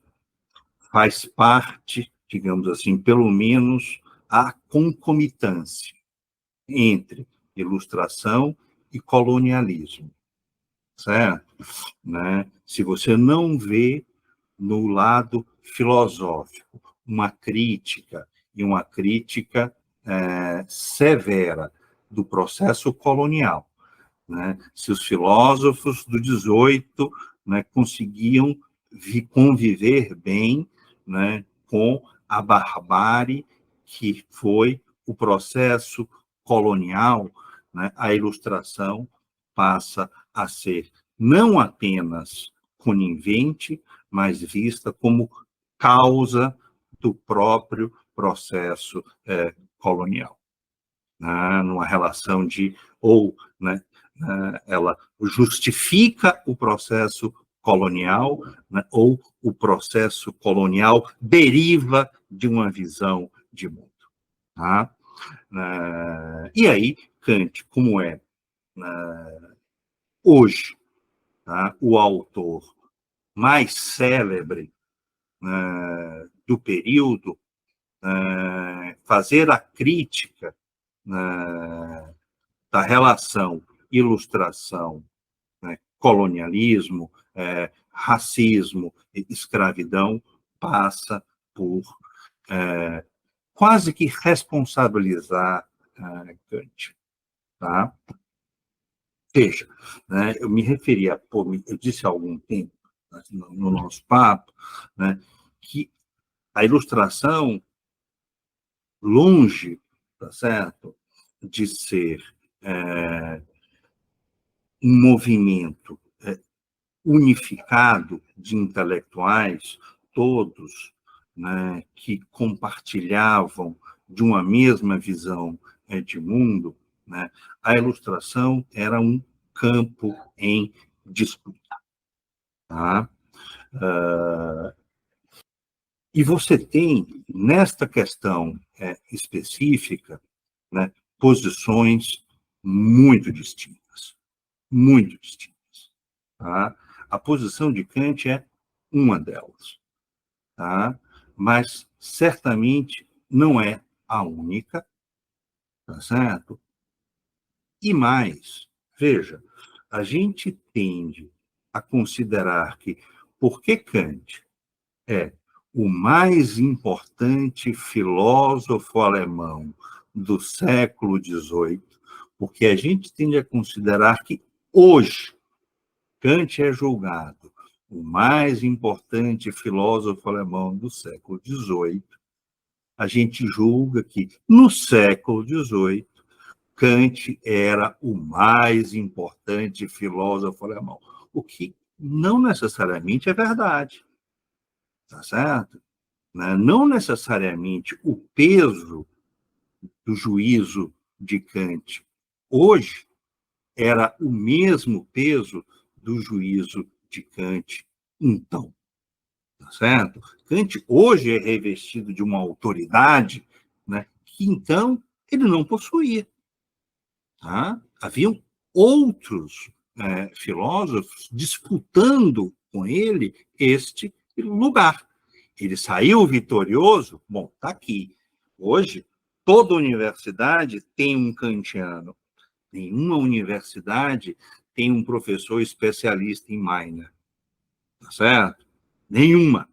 S2: faz parte, digamos assim, pelo menos a concomitância entre ilustração e colonialismo, certo? Né? Se você não vê no lado filosófico uma crítica, e uma crítica severa do processo colonial, né? Se os filósofos do 18, né, conseguiam conviver bem, né, com a barbárie que foi o processo colonial, né, a ilustração passa a ser não apenas conivente, mas vista como causa do próprio processo colonial, né, numa relação de ou, né, ela justifica o processo colonial, né, ou o processo colonial deriva de uma visão de mundo. Tá? E aí, Kant, como é hoje, tá, o autor mais célebre do período, fazer a crítica da relação ilustração, né, colonialismo, racismo, escravidão, passa por quase que responsabilizar Kant. Tá? Veja, né, eu me referi eu disse há algum tempo, né, no nosso papo, né, que a ilustração, longe, tá certo, de ser um movimento unificado de intelectuais, todos, né, que compartilhavam de uma mesma visão de mundo, né, a ilustração era um campo em disputa. Tá? E você tem, nesta questão específica, né, posições muito distintas, muito distintas. Tá? A posição de Kant é uma delas, tá? Mas certamente não é a única, tá certo? E mais, veja, a gente tende a considerar que, porque Kant é o mais importante filósofo alemão do século XVIII, porque a gente tende a considerar que hoje Kant é julgado o mais importante filósofo alemão do século XVIII. A gente julga que, no século XVIII, Kant era o mais importante filósofo alemão, o que não necessariamente é verdade, tá certo? Não necessariamente o peso do juízo de Kant hoje era o mesmo peso do juízo de Kant então, tá certo? Kant hoje é revestido de uma autoridade, né, que então ele não possuía. Tá? Haviam outros filósofos disputando com ele este lugar. Ele saiu vitorioso? Bom, está aqui. Hoje, toda universidade tem um kantiano. Nenhuma universidade tem um professor especialista em Minor. Tá certo? Nenhuma.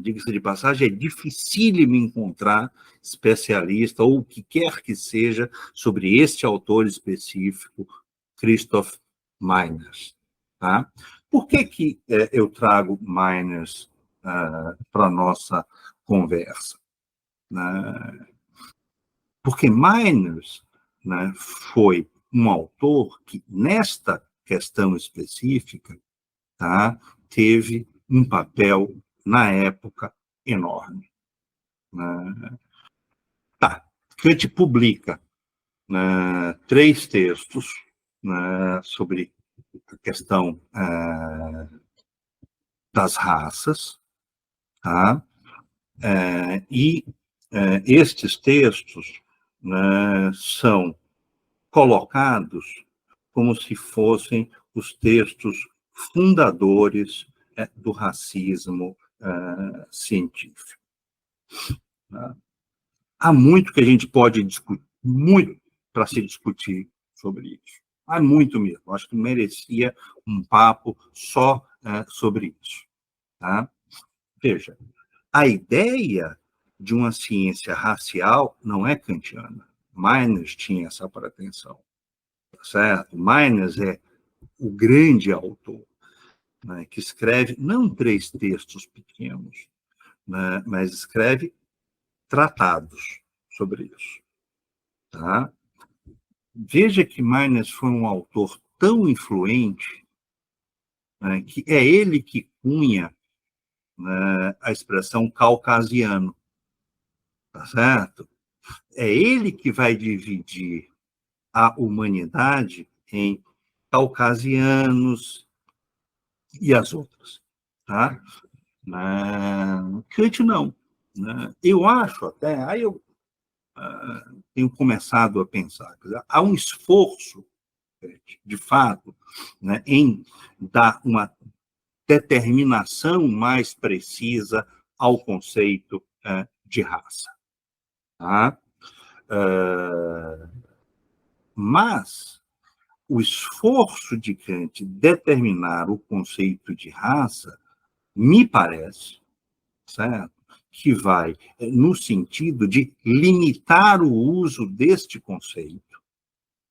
S2: diga-se de passagem, é dificílimo encontrar especialista ou o que quer que seja sobre este autor específico, Christoph Meiners. Tá? Por que eu trago Meiners para a nossa conversa? Porque Meiners, né, foi um autor que, nesta questão específica, tá, teve um papel, na época, enorme. Tá, Kant publica 3 textos sobre a questão das raças, tá? E estes textos são colocados como se fossem os textos fundadores do racismo científico. Há muito que a gente pode discutir, muito para se discutir sobre isso. Há muito mesmo. Acho que merecia um papo só sobre isso. Tá? Veja, a ideia de uma ciência racial não é kantiana. Meiners tinha essa pretensão. Certo? Meiners é o grande autor, né, que escreve não 3 textos pequenos, né, mas escreve tratados sobre isso. Tá? Veja que Meiners foi um autor tão influente, né, que é ele que cunha a expressão caucasiano. Tá certo? É ele que vai dividir a humanidade em caucasianos e as outras. Tá? Kant não. Eu acho até, aí eu tenho começado a pensar, há um esforço, de fato, em dar uma determinação mais precisa ao conceito de raça. Tá? Mas o esforço de Kant determinar o conceito de raça, me parece, certo, que vai no sentido de limitar o uso deste conceito,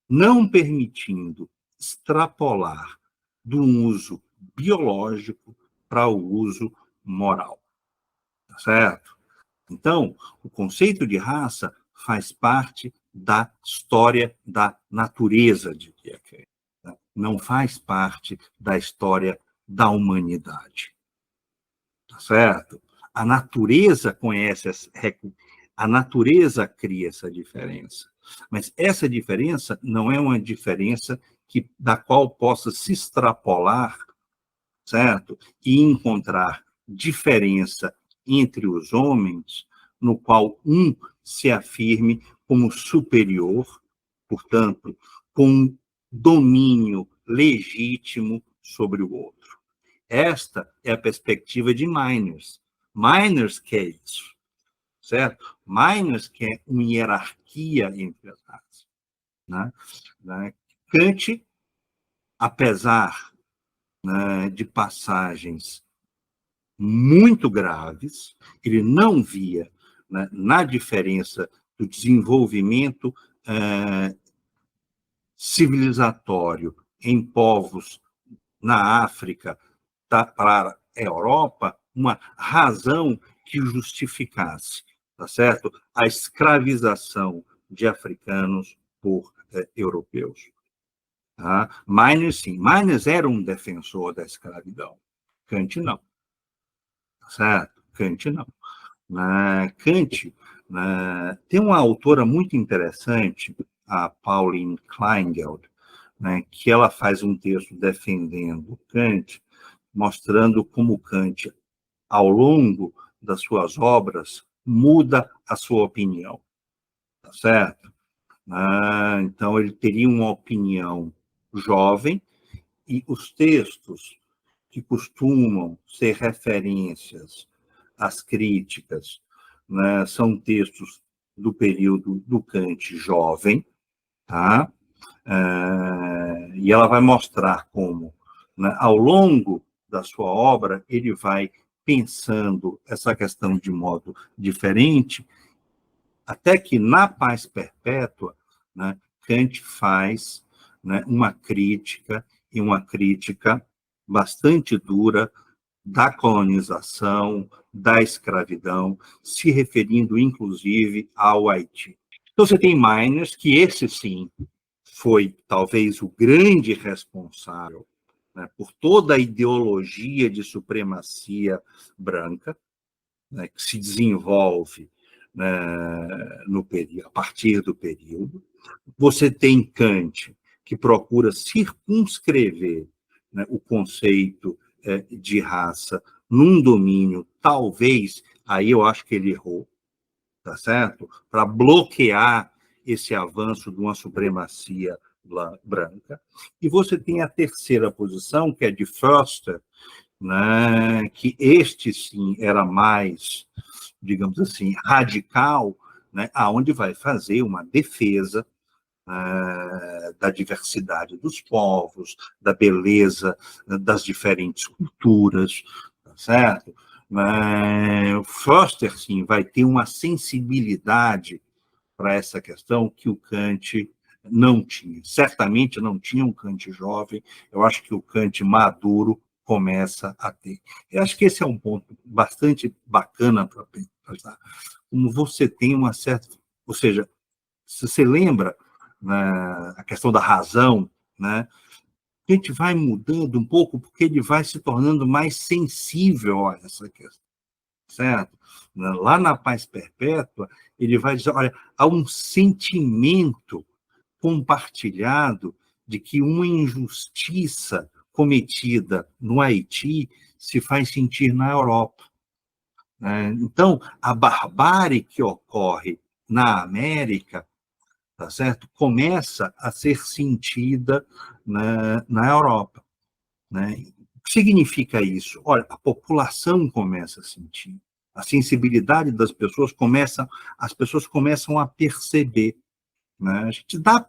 S2: não permitindo extrapolar do uso biológico para o uso moral. Certo? Então, o conceito de raça faz parte da história da natureza, diria que não faz parte da história da humanidade. Tá certo? A natureza conhece, a natureza cria essa diferença. Mas essa diferença não é uma diferença da qual possa se extrapolar, certo? E encontrar diferença entre os homens, no qual um se afirme como superior, portanto, com domínio legítimo sobre o outro. Esta é a perspectiva de Meiners. Meiners quer isso, certo? Meiners quer uma hierarquia entre as raças. Kant, apesar de passagens muito graves, ele não via na diferença do desenvolvimento civilizatório em povos na África para a Europa uma razão que justificasse, tá certo? A escravização de africanos por europeus. Tá? Meiners, sim. Meiners era um defensor da escravidão. Kant não. Certo? Kant não. Kant tem uma autora muito interessante, a Pauline Kleingeld, que ela faz um texto defendendo Kant, mostrando como Kant, ao longo das suas obras, muda a sua opinião. Tá certo? Então, ele teria uma opinião jovem e os textos que costumam ser referências às críticas, são textos do período do Kant jovem, tá? E ela vai mostrar como, ao longo da sua obra, ele vai pensando essa questão de modo diferente, até que na Paz Perpétua, né, Kant faz, né, uma crítica, e uma crítica bastante dura, da colonização, da escravidão, se referindo, inclusive, ao Haiti. Então, você tem Meiners, que esse, sim, foi talvez o grande responsável, né, por toda a ideologia de supremacia branca, né, que se desenvolve, né, a partir do período. Você tem Kant, que procura circunscrever, né, o conceito de raça num domínio, talvez, aí eu acho que ele errou, tá certo? Para bloquear esse avanço de uma supremacia branca. E você tem a terceira posição, que é de Foster, né, que este, sim, era mais, digamos assim, radical, né, aonde vai fazer uma defesa da diversidade dos povos, da beleza das diferentes culturas, tá certo? Foster, sim, vai ter uma sensibilidade para essa questão que o Kant não tinha. Certamente não tinha um Kant jovem, eu acho que o Kant maduro começa a ter. Eu acho que esse é um ponto bastante bacana para pensar. Como você tem uma certa... Ou seja, se você lembra, né, a questão da razão, né, a gente vai mudando um pouco porque ele vai se tornando mais sensível a essa questão, certo? Lá na Paz Perpétua, ele vai dizer, olha, há um sentimento compartilhado de que uma injustiça cometida no Haiti se faz sentir na Europa, né? Então, a barbárie que ocorre na América, tá certo? Começa a ser sentida na Europa, né? O que significa isso? Olha, a população começa a sentir, a sensibilidade das pessoas as pessoas começam a perceber, né?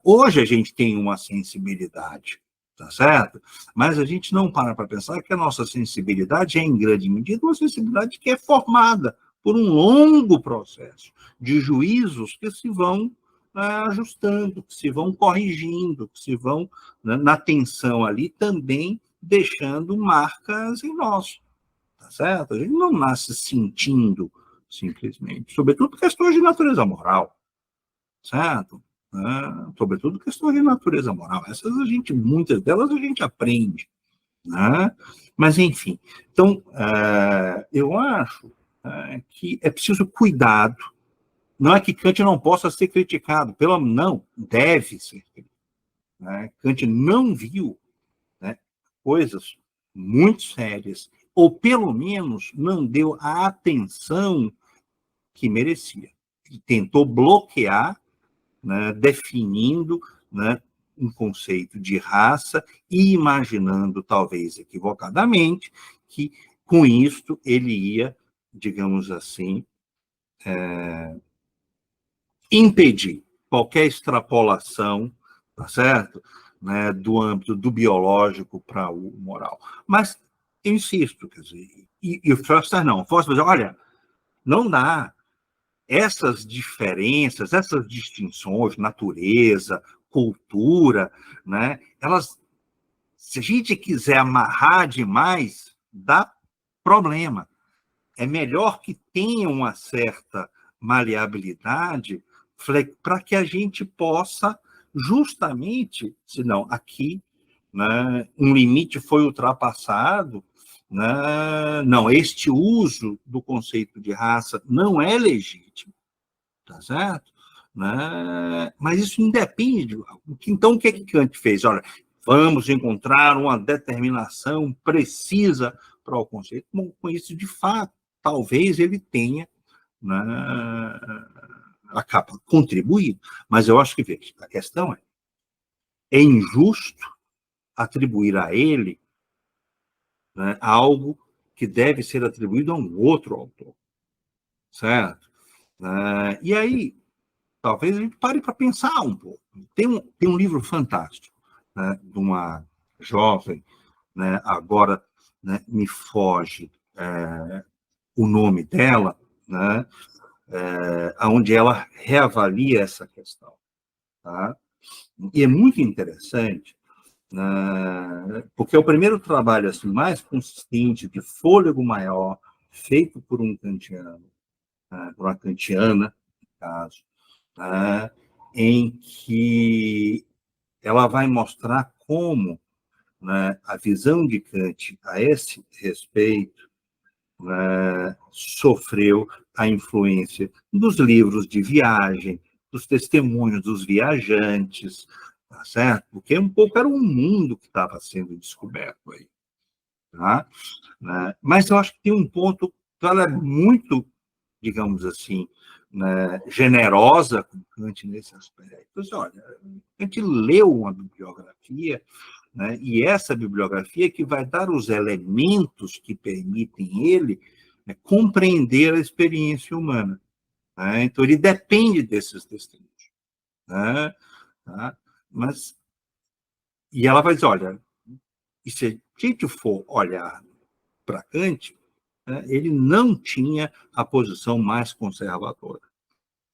S2: Hoje a gente tem uma sensibilidade, tá certo? Mas a gente não para pensar que a nossa sensibilidade é, em grande medida, uma sensibilidade que é formada por um longo processo de juízos que se vão ajustando, que se vão corrigindo, que se vão, né, na tensão ali, também deixando marcas em nós, tá certo? A gente não nasce sentindo, simplesmente, sobretudo por questões de natureza moral, certo? Sobretudo questões de natureza moral. Muitas delas a gente aprende, né? Mas, enfim. Então, eu acho que é preciso cuidado. Não é que Kant não possa ser criticado, não, deve ser, né? Kant não viu, né, coisas muito sérias, ou pelo menos não deu a atenção que merecia. E tentou bloquear, né, definindo, né, um conceito de raça e imaginando, talvez equivocadamente, que com isto ele ia, digamos assim, impedir qualquer extrapolação, tá certo? Né, do âmbito do biológico para o moral. Mas, eu insisto, quer dizer, e o Foster não. O Foster diz, olha, não dá. Essas diferenças, essas distinções, natureza, cultura, né, se a gente quiser amarrar demais, dá problema. É melhor que tenha uma certa maleabilidade para que a gente possa justamente, se não, aqui, né, um limite foi ultrapassado, né, não, este uso do conceito de raça não é legítimo, tá certo? Né? Mas isso independe. Então, o que Kant fez? Olha, vamos encontrar uma determinação precisa para o conceito. Bom, com isso, de fato, talvez ele tenha, né, acaba contribuído. Mas eu acho que, veja, a questão é injusto atribuir a ele, né, algo que deve ser atribuído a um outro autor, certo? E aí, talvez a gente pare para pensar um pouco. Tem um livro fantástico, né, de uma jovem, né, agora, né, me foge o nome dela, né, onde ela reavalia essa questão. Tá? E é muito interessante, né, porque é o primeiro trabalho assim, mais consistente, de fôlego maior, feito por um kantiano, né, por uma kantiana, no caso, né, em que ela vai mostrar como, né, a visão de Kant a esse respeito, né, sofreu a influência dos livros de viagem, dos testemunhos dos viajantes, tá certo? Porque um pouco era um mundo que estava sendo descoberto aí, tá? Né? Mas eu acho que tem um ponto que ela é muito, digamos assim, né, generosa com Kant nesse aspecto. Olha, Kant leu uma bibliografia, né, e essa bibliografia que vai dar os elementos que permitem ele, né, compreender a experiência humana. Né? Então, ele depende desses testemunhos. Né? Tá? Mas, e ela vai dizer, olha, e se a gente for olhar para Kant, né, ele não tinha a posição mais conservadora.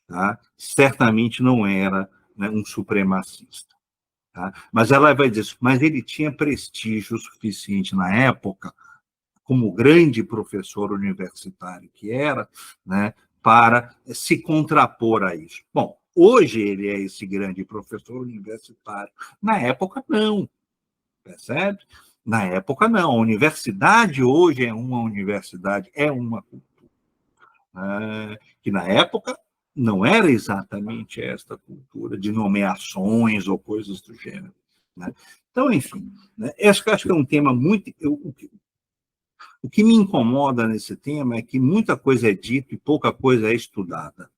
S2: Tá? Certamente não era, né, um supremacista. Tá? Mas ela vai dizer, mas ele tinha prestígio suficiente na época, como grande professor universitário que era, né, para se contrapor a isso. Bom, hoje ele é esse grande professor universitário. Na época, não. Percebe? Na época, não. A universidade hoje é uma universidade, é uma cultura. Que na época não era exatamente esta cultura de nomeações ou coisas do gênero. Né? Então, enfim, né, acho que é um tema muito. O que me incomoda nesse tema é que muita coisa é dita e pouca coisa é estudada,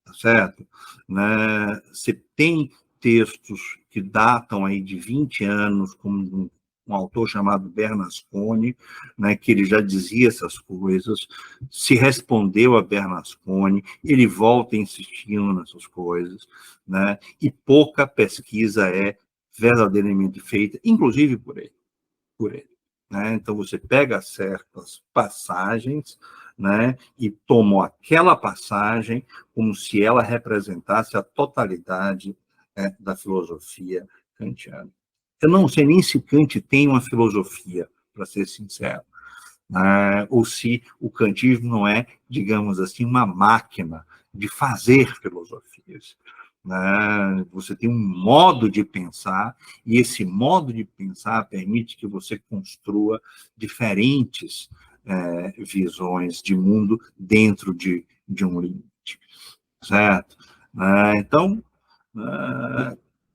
S2: tá certo? Né? Você tem textos que datam aí de 20 anos, como um autor chamado Bernasconi, né, que ele já dizia essas coisas, se respondeu a Bernasconi, ele volta insistindo nessas coisas, né, e pouca pesquisa é verdadeiramente feita, inclusive por ele. Né? Então, você pega certas passagens, né, e tomou aquela passagem como se ela representasse a totalidade, da filosofia kantiana. Eu não sei nem se Kant tem uma filosofia, para ser sincero, né, ou se o kantismo não é, digamos assim, uma máquina de fazer filosofias. Né? Você tem um modo de pensar, e esse modo de pensar permite que você construa diferentes visões de mundo dentro de um limite. Certo? Então,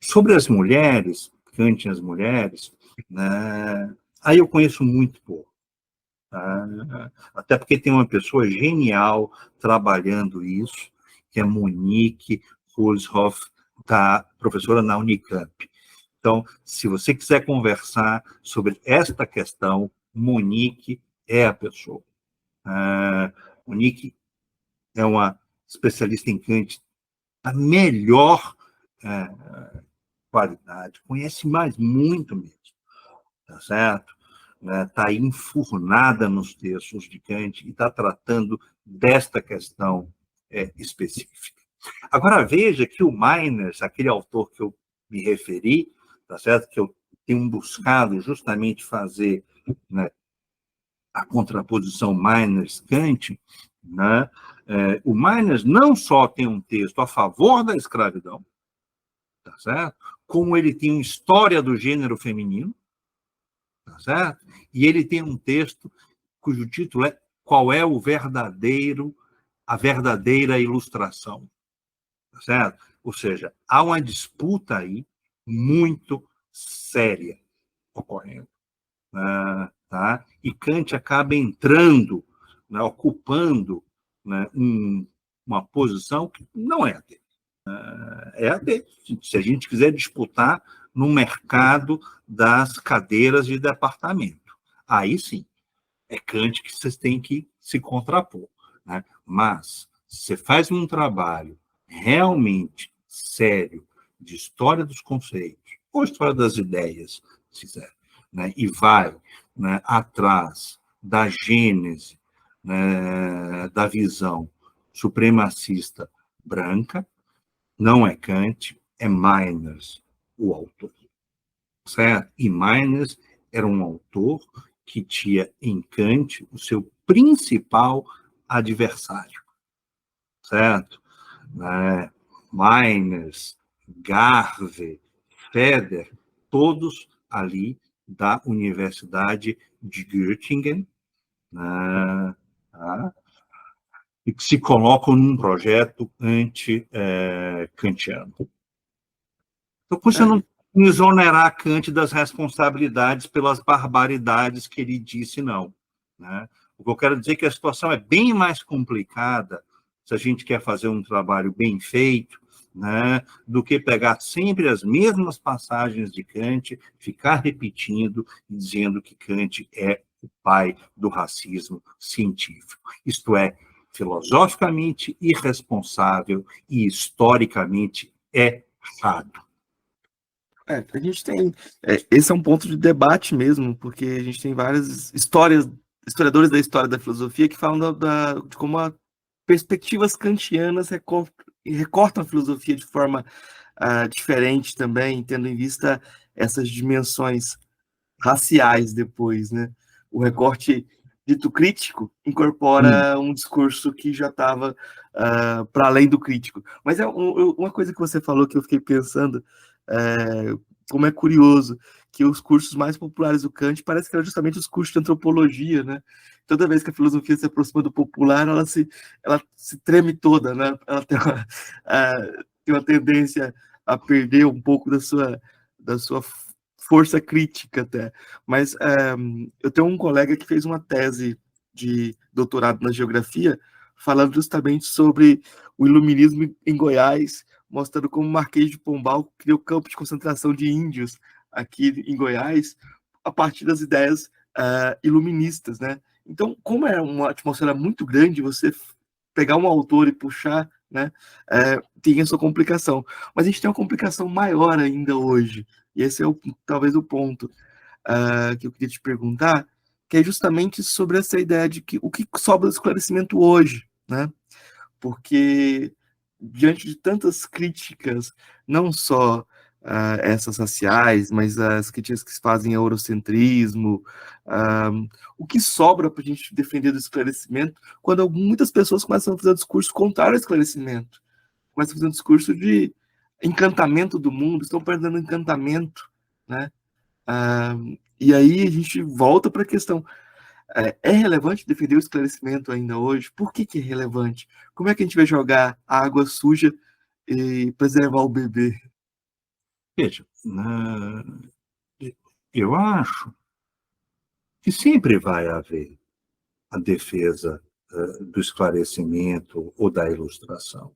S2: sobre as mulheres, Kant e as mulheres, né, aí eu conheço muito pouco. Até porque tem uma pessoa genial trabalhando isso, que é Monique Hulshoff, professora na Unicamp. Então, se você quiser conversar sobre esta questão, Monique é a pessoa. Monique é uma especialista em Kant da melhor qualidade, conhece mais muito mesmo, tá certo? Está aí enfurnada nos textos de Kant e está tratando desta questão específica. Agora, veja que o Meiners, aquele autor que eu me referi, tá certo? Que eu tenho buscado justamente fazer, né, a contraposição Meiners-Kant, né? O Meiners não só tem um texto a favor da escravidão, tá certo? Como ele tem uma história do gênero feminino, tá certo? E ele tem um texto cujo título é Qual é a verdadeira ilustração, tá certo? Ou seja, há uma disputa aí muito séria ocorrendo, tá? E Kant acaba entrando, né, ocupando, né, uma posição que não é a dele. É a dele. Se a gente quiser disputar no mercado das cadeiras de departamento, aí sim, é Kant que vocês têm que se contrapor. Né? Mas, se você faz um trabalho realmente sério de história dos conceitos, ou história das ideias, se quiser, né? E vai, né, atrás, da gênese, né, da visão supremacista branca, não é Kant, é Meiners, o autor, certo? E Meiners era um autor que tinha em Kant o seu principal adversário, certo? Meiners, Garve, Feder, todos ali da Universidade de Göttingen, né, tá? E que se colocam num projeto anti-kantiano. Então, por isso, eu não exonerar Kant das responsabilidades pelas barbaridades que ele disse, não. Né? O que eu quero dizer é que a situação é bem mais complicada, se a gente quer fazer um trabalho bem feito, né, do que pegar sempre as mesmas passagens de Kant, ficar repetindo e dizendo que Kant é o pai do racismo científico. Isto é, filosoficamente irresponsável e historicamente errado.
S1: A gente tem. Esse é um ponto de debate mesmo, porque a gente tem várias historiadores da história da filosofia que falam de como perspectivas kantianas recortam a filosofia de forma diferente também, tendo em vista essas dimensões raciais depois, né? O recorte dito crítico incorpora um discurso que já estava para além do crítico. Mas uma coisa que você falou que eu fiquei pensando, como é curioso que os cursos mais populares do Kant parece que eram justamente os cursos de antropologia, né? Toda vez que a filosofia se aproxima do popular, ela se treme toda, né? Ela tem uma tendência a perder um pouco da sua força crítica até. Mas eu tenho um colega que fez uma tese de doutorado na geografia falando justamente sobre o iluminismo em Goiás, mostrando como o Marquês de Pombal criou campo de concentração de índios aqui em Goiás a partir das ideias iluministas, né? Então, como é uma atmosfera muito grande, você pegar um autor e puxar, né, tem a sua complicação. Mas a gente tem uma complicação maior ainda hoje, e esse é talvez o ponto que eu queria te perguntar, que é justamente sobre essa ideia de que o que sobra do esclarecimento hoje, né? Porque diante de tantas críticas, não só essas raciais, mas as críticas que se fazem ao eurocentrismo, o que sobra para a gente defender do esclarecimento, quando muitas pessoas começam a fazer um discurso contrário ao esclarecimento, começam a fazer um discurso de encantamento do mundo, estão perdendo o encantamento, né? E aí a gente volta para a questão, é relevante defender o esclarecimento ainda hoje? Por que é relevante? Como é que a gente vai jogar a água suja e preservar o bebê?
S2: Veja, eu acho que sempre vai haver a defesa do esclarecimento ou da ilustração,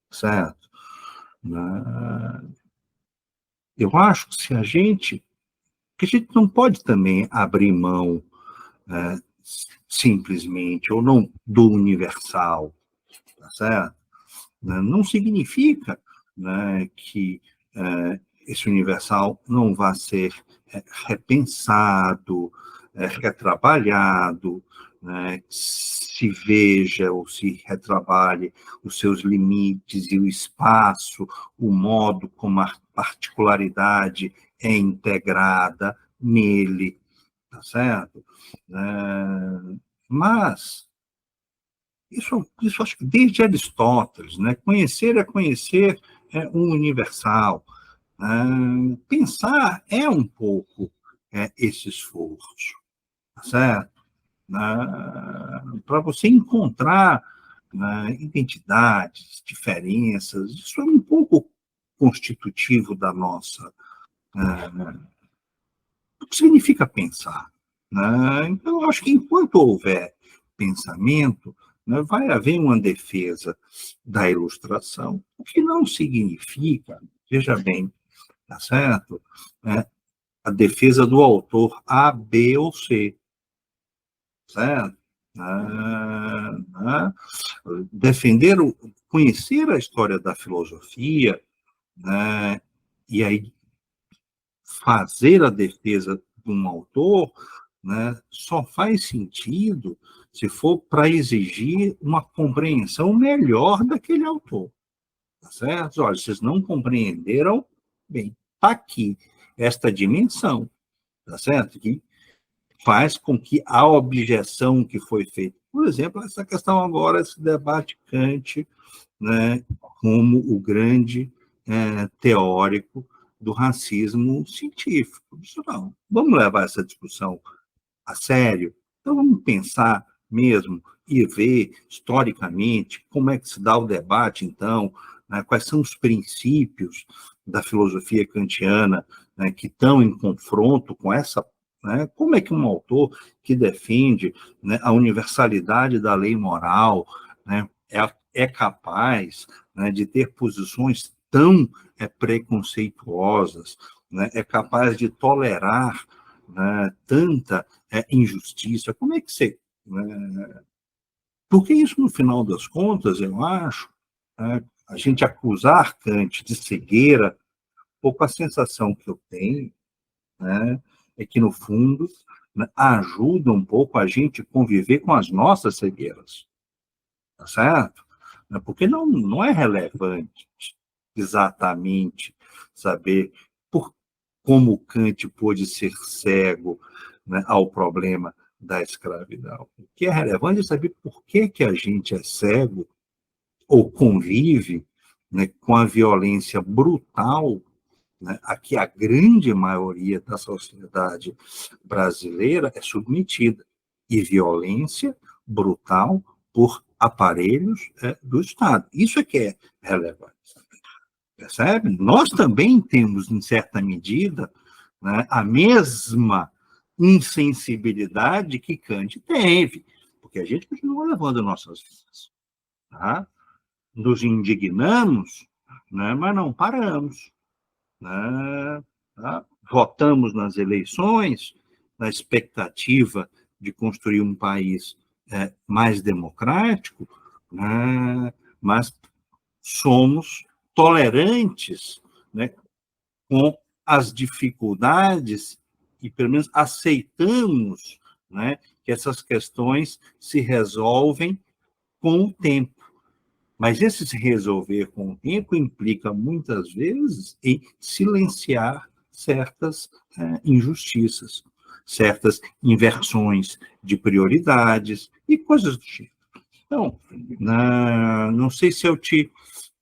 S2: certo? Eu acho que que a gente não pode também abrir mão simplesmente, ou não do universal, tá certo? Não significa, né, que esse universal não vá ser repensado, retrabalhado, né, se veja ou se retrabalhe os seus limites e o espaço, o modo como a particularidade é integrada nele, tá certo? Mas isso acho que desde Aristóteles, né? Conhecer é conhecer um universal. Pensar é um pouco esse esforço, tá certo? Para você encontrar identidades, diferenças, isso é um pouco constitutivo da nossa. O que significa pensar? Então, eu acho que enquanto houver pensamento, vai haver uma defesa da ilustração, o que não significa, veja bem, tá certo? A defesa do autor A, B ou C, certo? Defender, conhecer a história da filosofia, e aí fazer a defesa de um autor, né, só faz sentido se for para exigir uma compreensão melhor daquele autor. Tá certo? Olha, vocês não compreenderam bem. Está aqui esta dimensão, tá certo? Que faz com que a objeção que foi feita, por exemplo, essa questão agora, esse debate Kant, né, como o grande teórico do racismo científico. Isso não. Vamos levar essa discussão a sério? Então vamos pensar mesmo e ver historicamente como é que se dá o debate, então, né, quais são os princípios da filosofia kantiana, né, que estão em confronto com essa, né, como é que um autor que defende, né, a universalidade da lei moral, né, é capaz, né, de ter posições tão preconceituosas, né, é capaz de tolerar, né, tanta injustiça. Como é que você... Né, porque isso, no final das contas, eu acho, né, a gente acusar Kant de cegueira, um pouco a sensação que eu tenho, né, é que, no fundo, né, ajuda um pouco a gente conviver com as nossas cegueiras, tá certo? Porque não é relevante exatamente saber como Kant pôde ser cego, né, ao problema da escravidão. O que é relevante é saber por que a gente é cego ou convive, né, com a violência brutal, né, a que a grande maioria da sociedade brasileira é submetida, e violência brutal por aparelhos do Estado. Isso é que é relevante. Percebe? Nós também temos, em certa medida, né, a mesma insensibilidade que Kant teve, porque a gente continua levando nossas vidas. Tá? Nos indignamos, né, mas não paramos. Né, tá? Votamos nas eleições, na expectativa de construir um país mais democrático, né, mas somos tolerantes, né, com as dificuldades e, pelo menos, aceitamos, né, que essas questões se resolvem com o tempo. Mas esse se resolver com o tempo implica, muitas vezes, em silenciar certas injustiças, certas inversões de prioridades e coisas do tipo. Então, não sei se eu te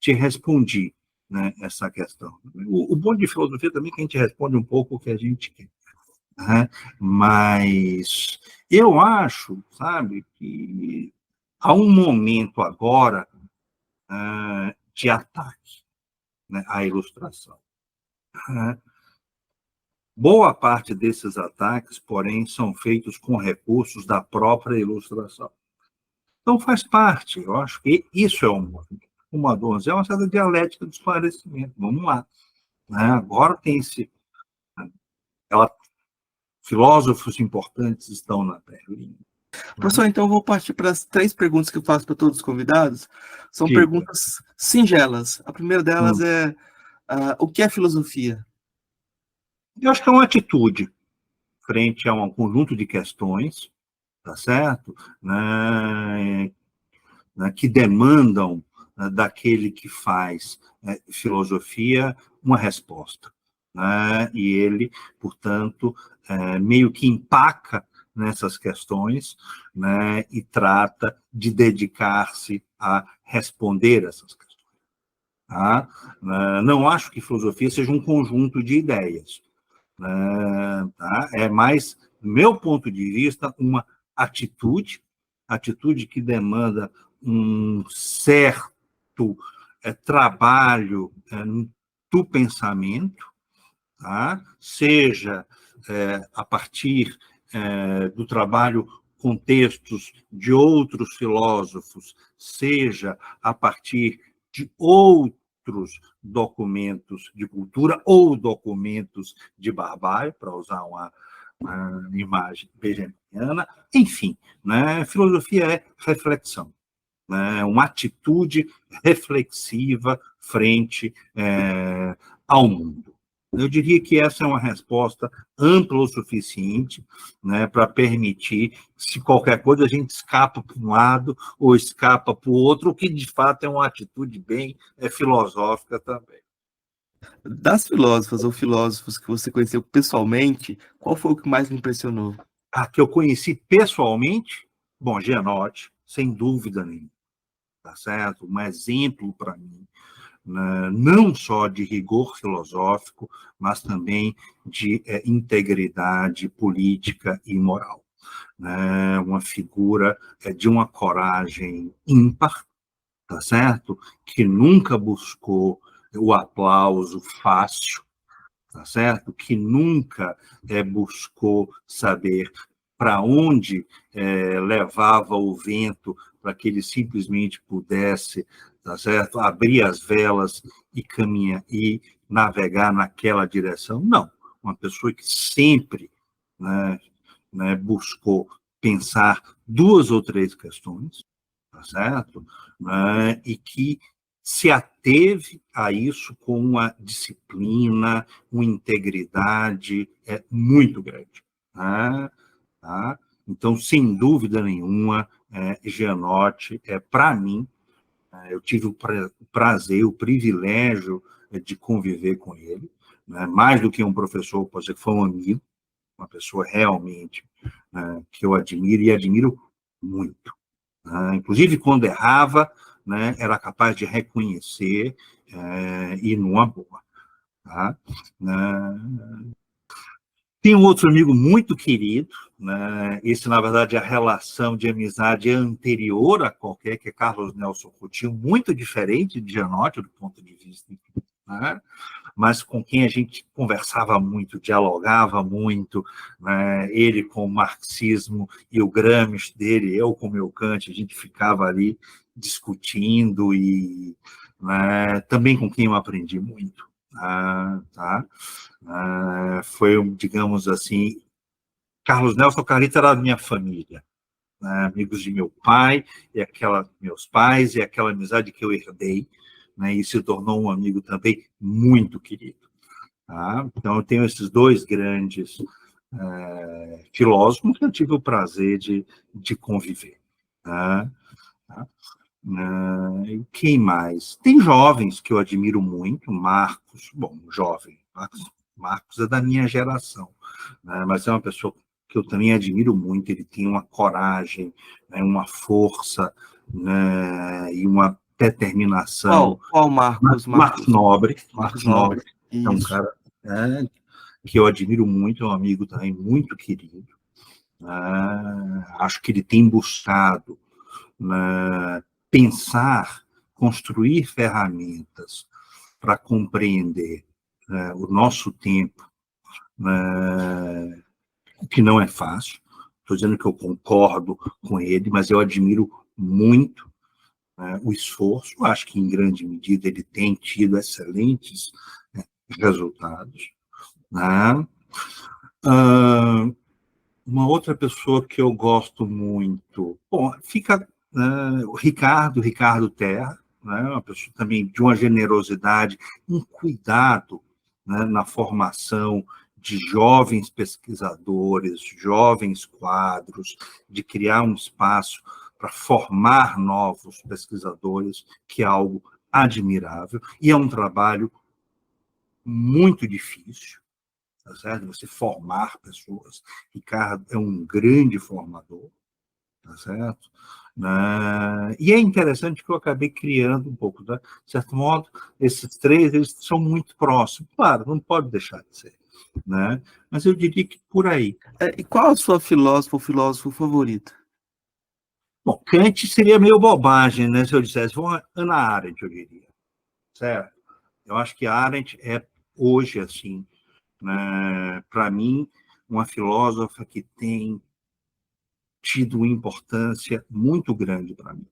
S2: respondi, né, essa questão. O bom de filosofia também é que a gente responde um pouco o que a gente quer. Né? Mas eu acho, sabe, que há um momento agora de ataque, né, à ilustração. Né? Boa parte desses ataques, porém, são feitos com recursos da própria ilustração. Então, faz parte, eu acho que isso é um movimento. Uma donzela é uma certa dialética do esclarecimento. Vamos lá. Né? Agora tem esse... Ela, filósofos importantes estão na Berlim.
S1: Professor, então eu vou partir para as 3 perguntas que eu faço para todos os convidados. São
S2: Diga.
S1: perguntas singelas. A primeira delas é o que é filosofia?
S2: Eu acho que é uma atitude frente a um conjunto de questões, tá certo? Que demandam daquele que faz filosofia uma resposta. Né? E ele, portanto, meio que empaca nessas questões, né? E trata de dedicar-se a responder essas questões. Tá? Não acho que filosofia seja um conjunto de ideias. Tá? É mais, do meu ponto de vista, uma atitude que demanda um certo trabalho do pensamento, tá? Seja a partir do trabalho com textos de outros filósofos, seja a partir de outros documentos de cultura ou documentos de barbárie, para usar uma imagem benjaminiana. Enfim, né? Filosofia é reflexão, né? Uma atitude reflexiva frente ao mundo. Eu diria que essa é uma resposta ampla o suficiente, né, para permitir, se qualquer coisa a gente escapa para um lado ou escapa para o outro, o que de fato é uma atitude bem filosófica também.
S1: Das filósofas ou filósofos que você conheceu pessoalmente, qual foi o que mais lhe impressionou?
S2: A que eu conheci pessoalmente, bom, Gianotti, sem dúvida nenhuma, tá certo? Um exemplo para mim, né, não só de rigor filosófico, mas também de integridade política e moral. Né? Uma figura de uma coragem ímpar, tá certo? Que nunca buscou o aplauso fácil, tá certo? Que nunca buscou saber para onde levava o vento para que ele simplesmente pudesse, tá certo? Abrir as velas e caminhar e navegar naquela direção. Não, uma pessoa que sempre, né, buscou pensar duas ou três questões, tá certo? Né, e que se ateve a isso com uma disciplina, uma integridade muito grande. Né? Tá? Então, sem dúvida nenhuma, Gianotti para mim, eu tive o prazer, o privilégio de conviver com ele, né? Mais do que um professor, pode ser que foi um amigo, uma pessoa realmente que eu admiro e admiro muito. Inclusive, quando errava, era capaz de reconhecer e numa boa. Tá? Tem um outro amigo muito querido, esse, na verdade, a relação de amizade é anterior a qualquer, que é Carlos Nelson Coutinho, muito diferente de Gianotti, do ponto de vista, mas com quem a gente conversava muito, dialogava muito, ele com o marxismo e o Gramsci dele, eu com o meu Kant, a gente ficava ali discutindo e também com quem eu aprendi muito. Tá? Foi, digamos assim, Carlos Nelson Carita era da minha família, amigos de meu pai, meus pais, e aquela amizade que eu herdei, e se tornou um amigo também muito querido. Tá? Então, eu tenho esses dois grandes filósofos que eu tive o prazer de conviver. Tá? Quem mais? Tem jovens que eu admiro muito, Marcos, bom, jovem, Marcos é da minha geração, mas é uma pessoa que eu também admiro muito, ele tem uma coragem, uma força, e uma determinação.
S1: Qual Marcos?
S2: Marcos Nobre,
S1: Marcos Nobre.
S2: é um
S1: Isso.
S2: cara que eu admiro muito, é um amigo também muito querido. Acho que ele tem buscado pensar, construir ferramentas para compreender o nosso tempo, o que não é fácil. Estou dizendo que eu concordo com ele, mas eu admiro muito o esforço. Acho que, em grande medida, ele tem tido excelentes resultados. Uma outra pessoa que eu gosto muito, bom, fica o Ricardo Terra, uma pessoa também de uma generosidade, um cuidado na formação de jovens pesquisadores, jovens quadros, de criar um espaço para formar novos pesquisadores, que é algo admirável, e é um trabalho muito difícil, tá certo? Você formar pessoas. Ricardo é um grande formador, tá certo? E é interessante que eu acabei criando um pouco, de certo modo, esses três, eles são muito próximos. Claro, não pode deixar de ser, mas eu diria que por aí.
S1: E qual a sua filósofa ou filósofo favorito?
S2: Bom, Kant seria meio bobagem, se eu dissesse, Hannah Arendt, eu diria, certo? Eu acho que Arendt é, hoje, assim, para mim, uma filósofa que tem tido uma importância muito grande para mim,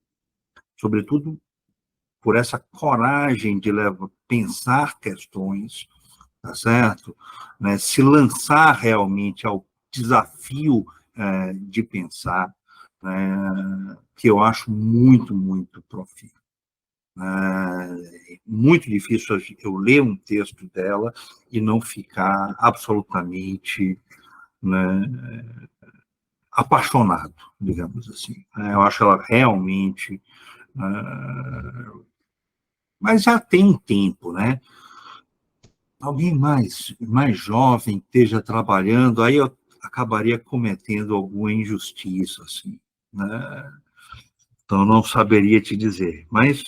S2: sobretudo por essa coragem de pensar questões, tá certo? Se lançar realmente ao desafio de pensar, que eu acho muito, muito profícuo. Muito difícil eu ler um texto dela e não ficar absolutamente, né, apaixonado, digamos assim. Eu acho ela realmente... Mas já tem um tempo, né? Alguém mais jovem esteja trabalhando, aí eu acabaria cometendo alguma injustiça, assim, né? Então, não saberia te dizer. Mas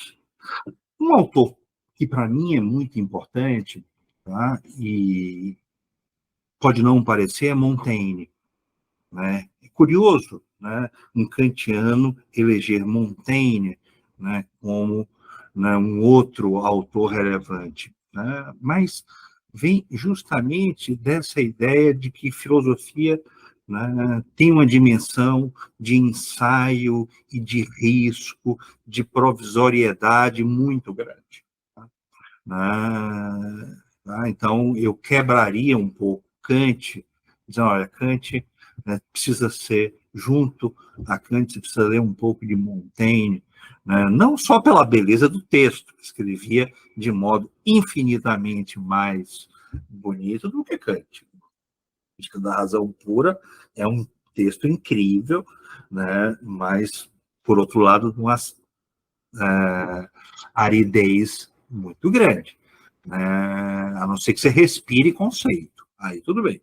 S2: um autor que, para mim, é muito importante, tá? E pode não parecer, é Montaigne, né? É curioso, né? Um kantiano eleger Montaigne, né, como, né, um outro autor relevante, né? Mas vem justamente dessa ideia de que filosofia, né, tem uma dimensão de ensaio e de risco, de provisoriedade muito grande. Então, eu quebraria um pouco Kant, dizendo, olha, Kant, né, precisa ser, junto a Kant, você precisa ler um pouco de Montaigne, né, não só pela beleza do texto, que escrevia de modo infinitamente mais bonito do que Kant. Crítica da Razão Pura é um texto incrível, né, mas, por outro lado, uma aridez muito grande, né? A não ser que você respire conceito. Aí tudo bem.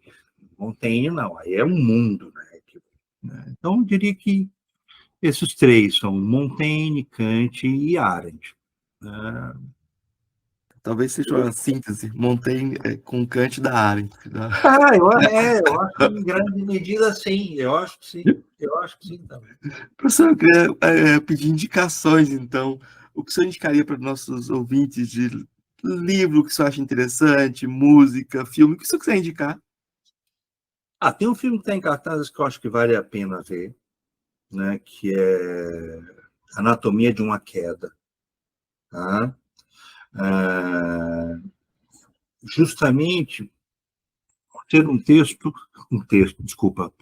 S2: Montaigne não, aí é um mundo, né? Então, eu diria que esses três são Montaigne, Kant e Arendt. Né?
S1: Talvez seja uma síntese, Montaigne com Kant da Arendt. Tá?
S2: Eu acho que em grande medida sim, eu acho que sim. Eu acho que sim também.
S1: Professor, eu queria pedir indicações, então. O que o senhor indicaria para os nossos ouvintes de livro que o senhor acha interessante, música, filme, o que o senhor quiser indicar?
S2: Tem um filme que está em cartaz que eu acho que vale a pena ver, né, que é Anatomia de uma Queda. Tá? Justamente por ser desculpa,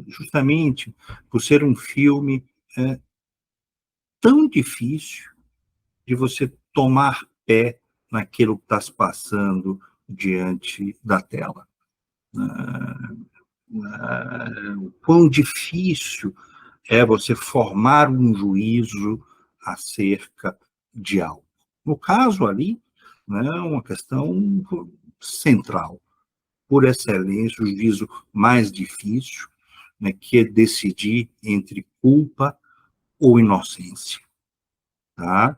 S2: justamente por ser um filme tão difícil de você tomar pé naquilo que está se passando diante da tela. O quão difícil é você formar um juízo acerca de algo. No caso ali, né, uma questão central, por excelência, o juízo mais difícil, né, que é decidir entre culpa ou inocência. Tá?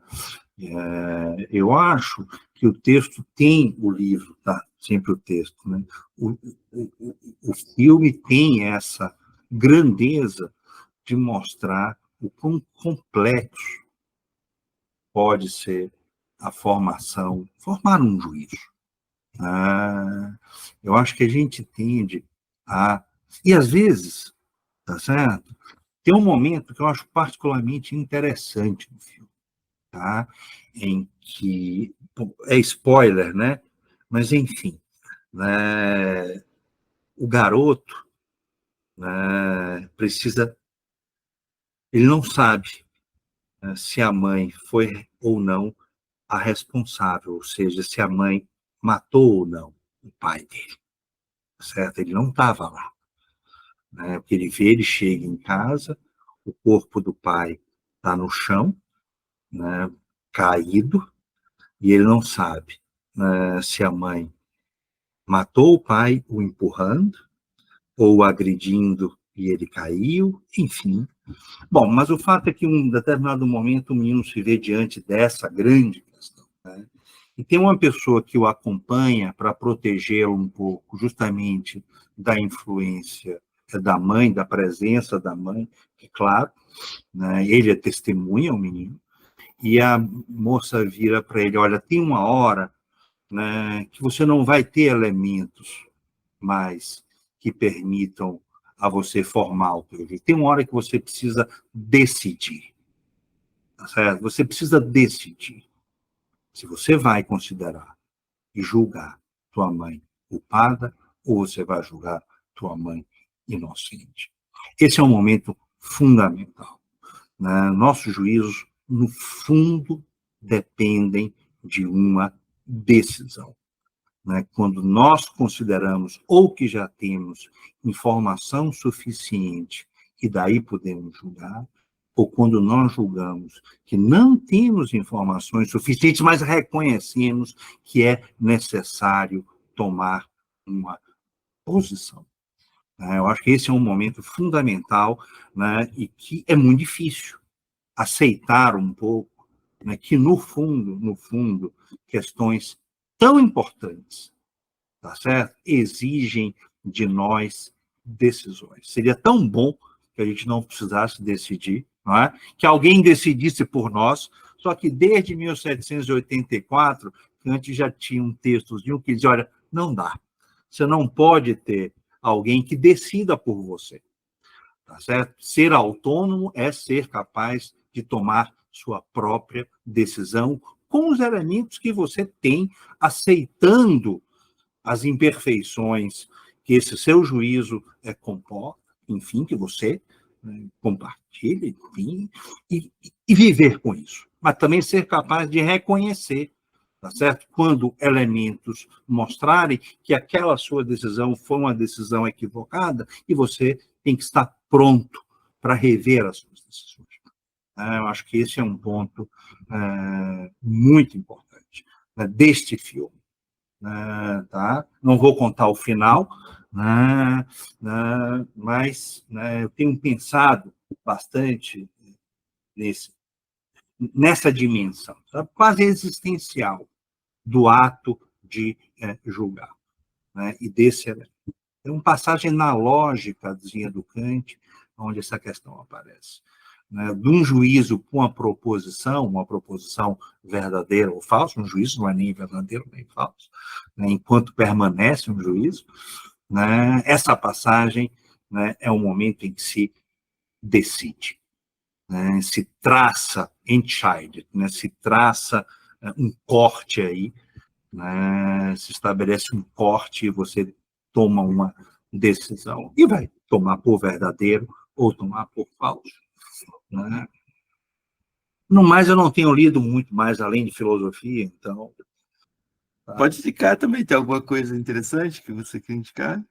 S2: Eu acho que o texto tem o livro, tá? Sempre o texto, né? O filme tem essa grandeza de mostrar o quão complexo pode ser a formar um juízo. Eu acho que a gente tende a... E, às vezes, tá certo? Tem um momento que eu acho particularmente interessante no filme, tá? Em que... É spoiler, né? Mas, enfim, né? O garoto, né, precisa... Ele não sabe, né, se a mãe foi ou não a responsável, ou seja, se a mãe matou ou não o pai dele, certo? Ele não estava lá, né? Porque ele chega em casa, o corpo do pai está no chão, né, caído, e ele não sabe, né, se a mãe matou o pai o empurrando, ou agredindo e ele caiu, enfim. Bom, mas o fato é que em um determinado momento o menino se vê diante dessa grande questão, né? E tem uma pessoa que o acompanha para protegê-lo um pouco, justamente da influência da mãe, da presença da mãe, que, claro, né, ele é testemunha, o menino, e a moça vira para ele, olha, tem uma hora, né, que você não vai ter elementos mais que permitam a você formar o teu juízo. Tem uma hora que você precisa decidir, tá certo? Você precisa decidir se você vai considerar e julgar tua mãe culpada ou você vai julgar tua mãe inocente. Esse é um momento fundamental, né? Nosso juízo, no fundo dependem de uma decisão. Né? Quando nós consideramos ou que já temos informação suficiente e daí podemos julgar, ou quando nós julgamos que não temos informações suficientes, mas reconhecemos que é necessário tomar uma posição. Eu acho que esse é um momento fundamental, né, e que é muito difícil aceitar um pouco, né, que no fundo, questões tão importantes, tá certo? Exigem de nós decisões. Seria tão bom que a gente não precisasse decidir, não é? Que alguém decidisse por nós, só que desde 1784, antes já tinha um textozinho que dizia, olha, não dá. Você não pode ter alguém que decida por você, tá certo? Ser autônomo é ser capaz de tomar sua própria decisão com os elementos que você tem, aceitando as imperfeições que esse seu juízo comporta, enfim, que você compartilha, enfim, e viver com isso. Mas também ser capaz de reconhecer, tá certo? Quando elementos mostrarem que aquela sua decisão foi uma decisão equivocada e você tem que estar pronto para rever as suas decisões. Eu acho que esse é um ponto muito importante, né, deste filme. Tá? Não vou contar o final, mas eu tenho pensado bastante nessa dimensão, sabe? Quase existencial do ato de julgar, né? E desse elemento. Tem uma passagem na lógica, dizia do Kant, onde essa questão aparece. Né, de um juízo com uma proposição verdadeira ou falsa, um juízo não é nem verdadeiro nem falso, né, enquanto permanece um juízo, né, essa passagem, né, é um momento em que se decide, né, se traça entscheid, né, se traça um corte aí, né, se estabelece um corte e você toma uma decisão e vai tomar por verdadeiro ou tomar por falso. Né? No mais, eu não tenho lido muito mais além de filosofia, então.
S1: Tá. Pode indicar também, tem alguma coisa interessante que você quer indicar?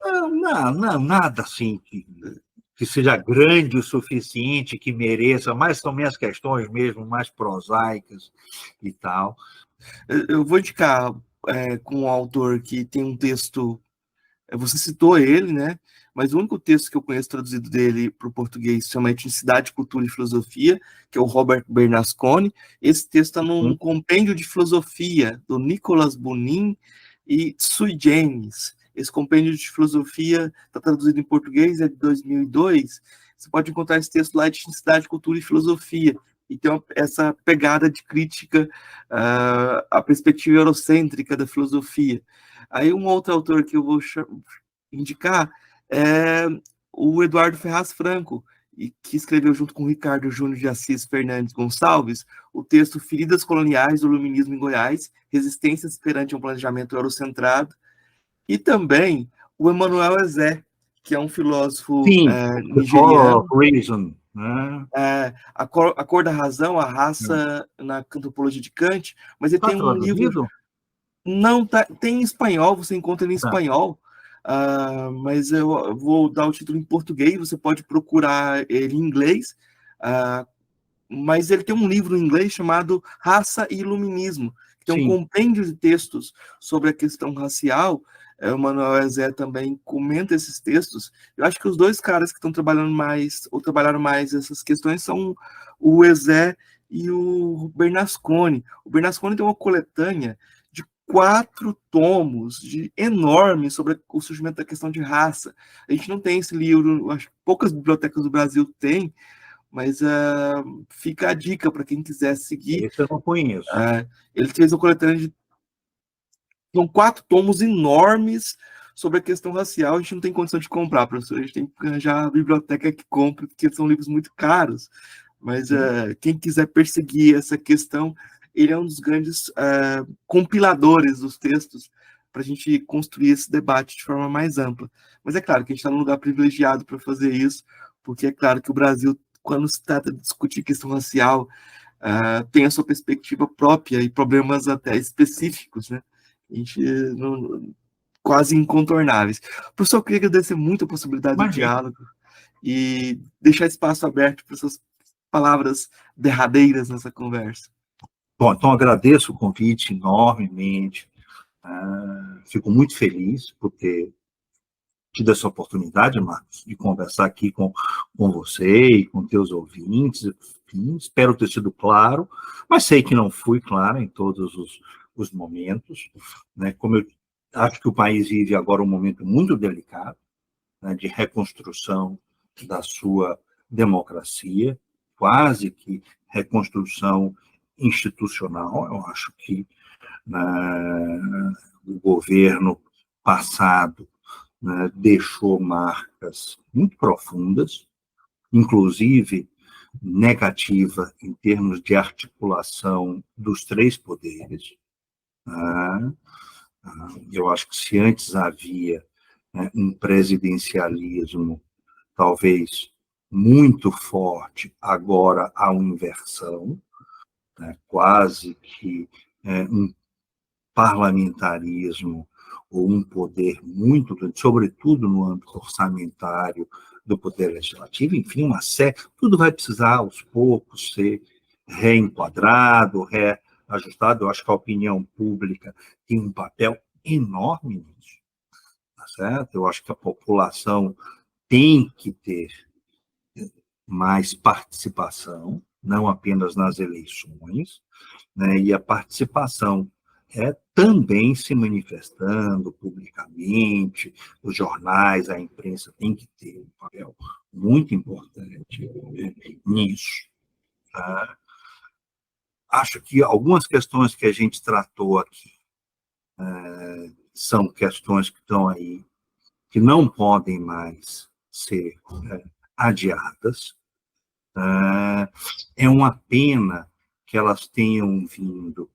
S2: Não, nada assim que seja grande o suficiente, que mereça, mas são minhas questões mesmo, mais prosaicas e tal.
S1: Eu vou indicar com um autor que tem um texto, você citou ele, né? Mas o único texto que eu conheço traduzido dele para o português chama Etnicidade, Cultura e Filosofia, que é o Robert Bernasconi. Esse texto está num compêndio de filosofia do Nicolas Bonin e Sui James. Esse compêndio de filosofia está traduzido em português, é de 2002. Você pode encontrar esse texto lá, Etnicidade, Cultura e Filosofia. E tem essa pegada de crítica à perspectiva eurocêntrica da filosofia. Aí um outro autor que eu vou indicar é o Eduardo Ferraz Franco, que escreveu junto com o Ricardo Júnior de Assis Fernandes Gonçalves o texto Feridas Coloniais do Iluminismo em Goiás, Resistências perante um planejamento eurocentrado, e também o Emmanuel Eze, que é um filósofo nigeriano.
S2: Reason, né?
S1: A Cor da Razão, a Raça na Antropologia de Kant, mas ele tem um livro... Não, tem em espanhol, você encontra ele em espanhol, mas eu vou dar o título em português, você pode procurar ele em inglês, mas ele tem um livro em inglês chamado Raça e Iluminismo, que tem um compêndio de textos sobre a questão racial. O Manuel Eze também comenta esses textos. Eu acho que os dois caras que estão trabalhando mais, ou trabalharam mais essas questões, são o Eze e o Bernasconi. O Bernasconi tem uma coletânea 4 tomos enormes sobre o surgimento da questão de raça. A gente não tem esse livro, acho que poucas bibliotecas do Brasil têm, mas fica a dica para quem quiser seguir.
S2: Esse eu não conheço.
S1: Ele fez uma coletânea de... São 4 tomos enormes sobre a questão racial. A gente não tem condição de comprar, professor. A gente tem que arranjar a biblioteca que compre, porque são livros muito caros. Mas quem quiser perseguir essa questão, ele é um dos grandes compiladores dos textos para a gente construir esse debate de forma mais ampla. Mas é claro que a gente está num lugar privilegiado para fazer isso, porque é claro que o Brasil, quando se trata de discutir questão racial,
S3: tem a sua perspectiva própria e problemas até específicos, né? A gente quase incontornáveis. Professor, eu queria agradecer muito a possibilidade do diálogo e deixar espaço aberto para suas palavras derradeiras nessa conversa.
S2: Bom, então agradeço o convite enormemente. Fico muito feliz por ter tido essa oportunidade, Marcos, de conversar aqui com você e com teus ouvintes. Enfim, espero ter sido claro, mas sei que não fui claro em todos os momentos, né? Como eu acho que o país vive agora um momento muito delicado, né, de reconstrução da sua democracia, quase que reconstrução institucional. Eu acho que o governo passado, né, deixou marcas muito profundas, inclusive negativa em termos de articulação dos três poderes. Eu acho que se antes havia, né, um presidencialismo talvez muito forte, agora há uma inversão, né, quase que um parlamentarismo ou um poder muito grande, sobretudo no âmbito orçamentário do poder legislativo, enfim, uma série, tudo vai precisar aos poucos ser reenquadrado, reajustado. Eu acho que a opinião pública tem um papel enorme nisso, tá certo? Eu acho que a população tem que ter mais participação, não apenas nas eleições, né? E a participação também se manifestando publicamente, os jornais, a imprensa tem que ter um papel muito importante nisso. Tá? Acho que algumas questões que a gente tratou aqui são questões que estão aí, que não podem mais ser adiadas. É uma pena que elas tenham vindo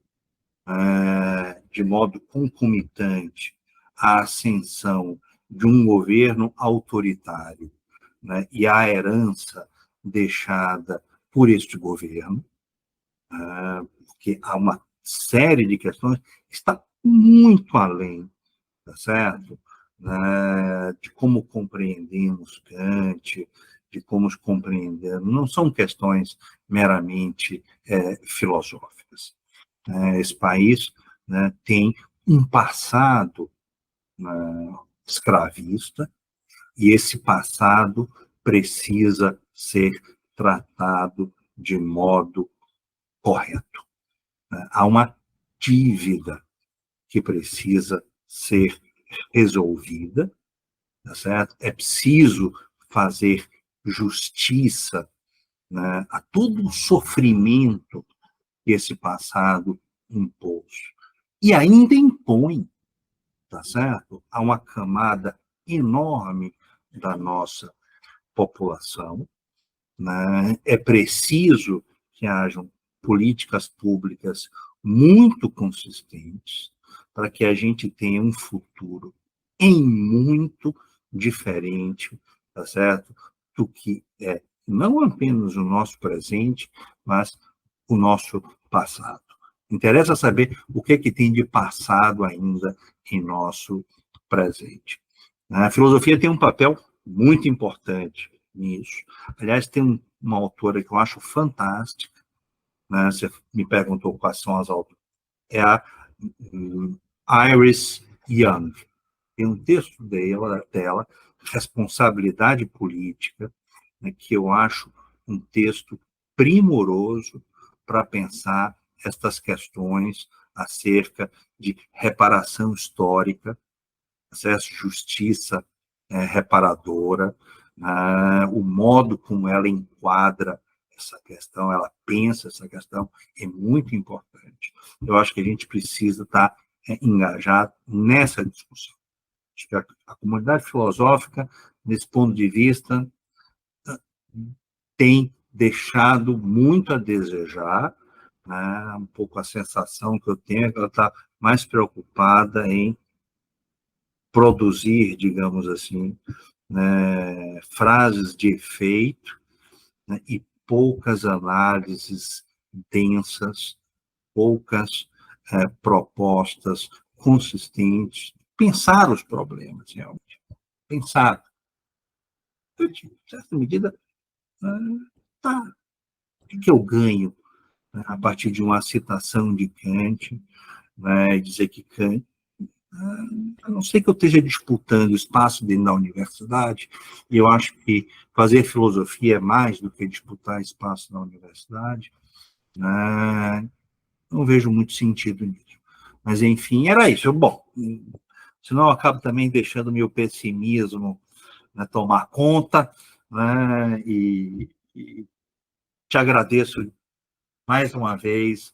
S2: de modo concomitante à ascensão de um governo autoritário, né, e à herança deixada por este governo, porque há uma série de questões que está muito além, tá certo? De como compreendemos Kant, de como compreendemos, não são questões meramente filosóficas. Esse país, né, tem um passado escravista, e esse passado precisa ser tratado de modo correto. Há uma dívida que precisa ser resolvida, tá certo? É preciso fazer justiça, né, a todo o sofrimento que esse passado impôs. E ainda impõe, tá certo? A uma camada enorme da nossa população, né? É preciso que hajam políticas públicas muito consistentes para que a gente tenha um futuro em muito diferente, tá certo? Do que é não apenas o nosso presente, mas o nosso passado. Interessa saber o que tem de passado ainda em nosso presente. A filosofia tem um papel muito importante nisso. Aliás, tem uma autora que eu acho fantástica, né? Você me perguntou quais são as autoras. É a Iris Young. Tem um texto dela, Responsabilidade Política, né, que eu acho um texto primoroso para pensar estas questões acerca de reparação histórica, acesso à justiça reparadora, o modo como ela enquadra essa questão, ela pensa essa questão, é muito importante. Eu acho que a gente precisa estar engajado nessa discussão. Acho que a comunidade filosófica, nesse ponto de vista, tem deixado muito a desejar, né? Um pouco a sensação que eu tenho é que ela está mais preocupada em produzir, digamos assim, né, frases de efeito, né, e poucas análises densas, poucas propostas consistentes, pensar os problemas, realmente. Pensar. Em certa medida, tá. O que eu ganho, né, a partir de uma citação de Kant, né, dizer que Kant, a não ser que eu esteja disputando espaço dentro da universidade, e eu acho que fazer filosofia é mais do que disputar espaço na universidade, né, não vejo muito sentido nisso. Mas, enfim, era isso. Bom, senão eu acabo também deixando meu pessimismo, né, tomar conta, né, e te agradeço mais uma vez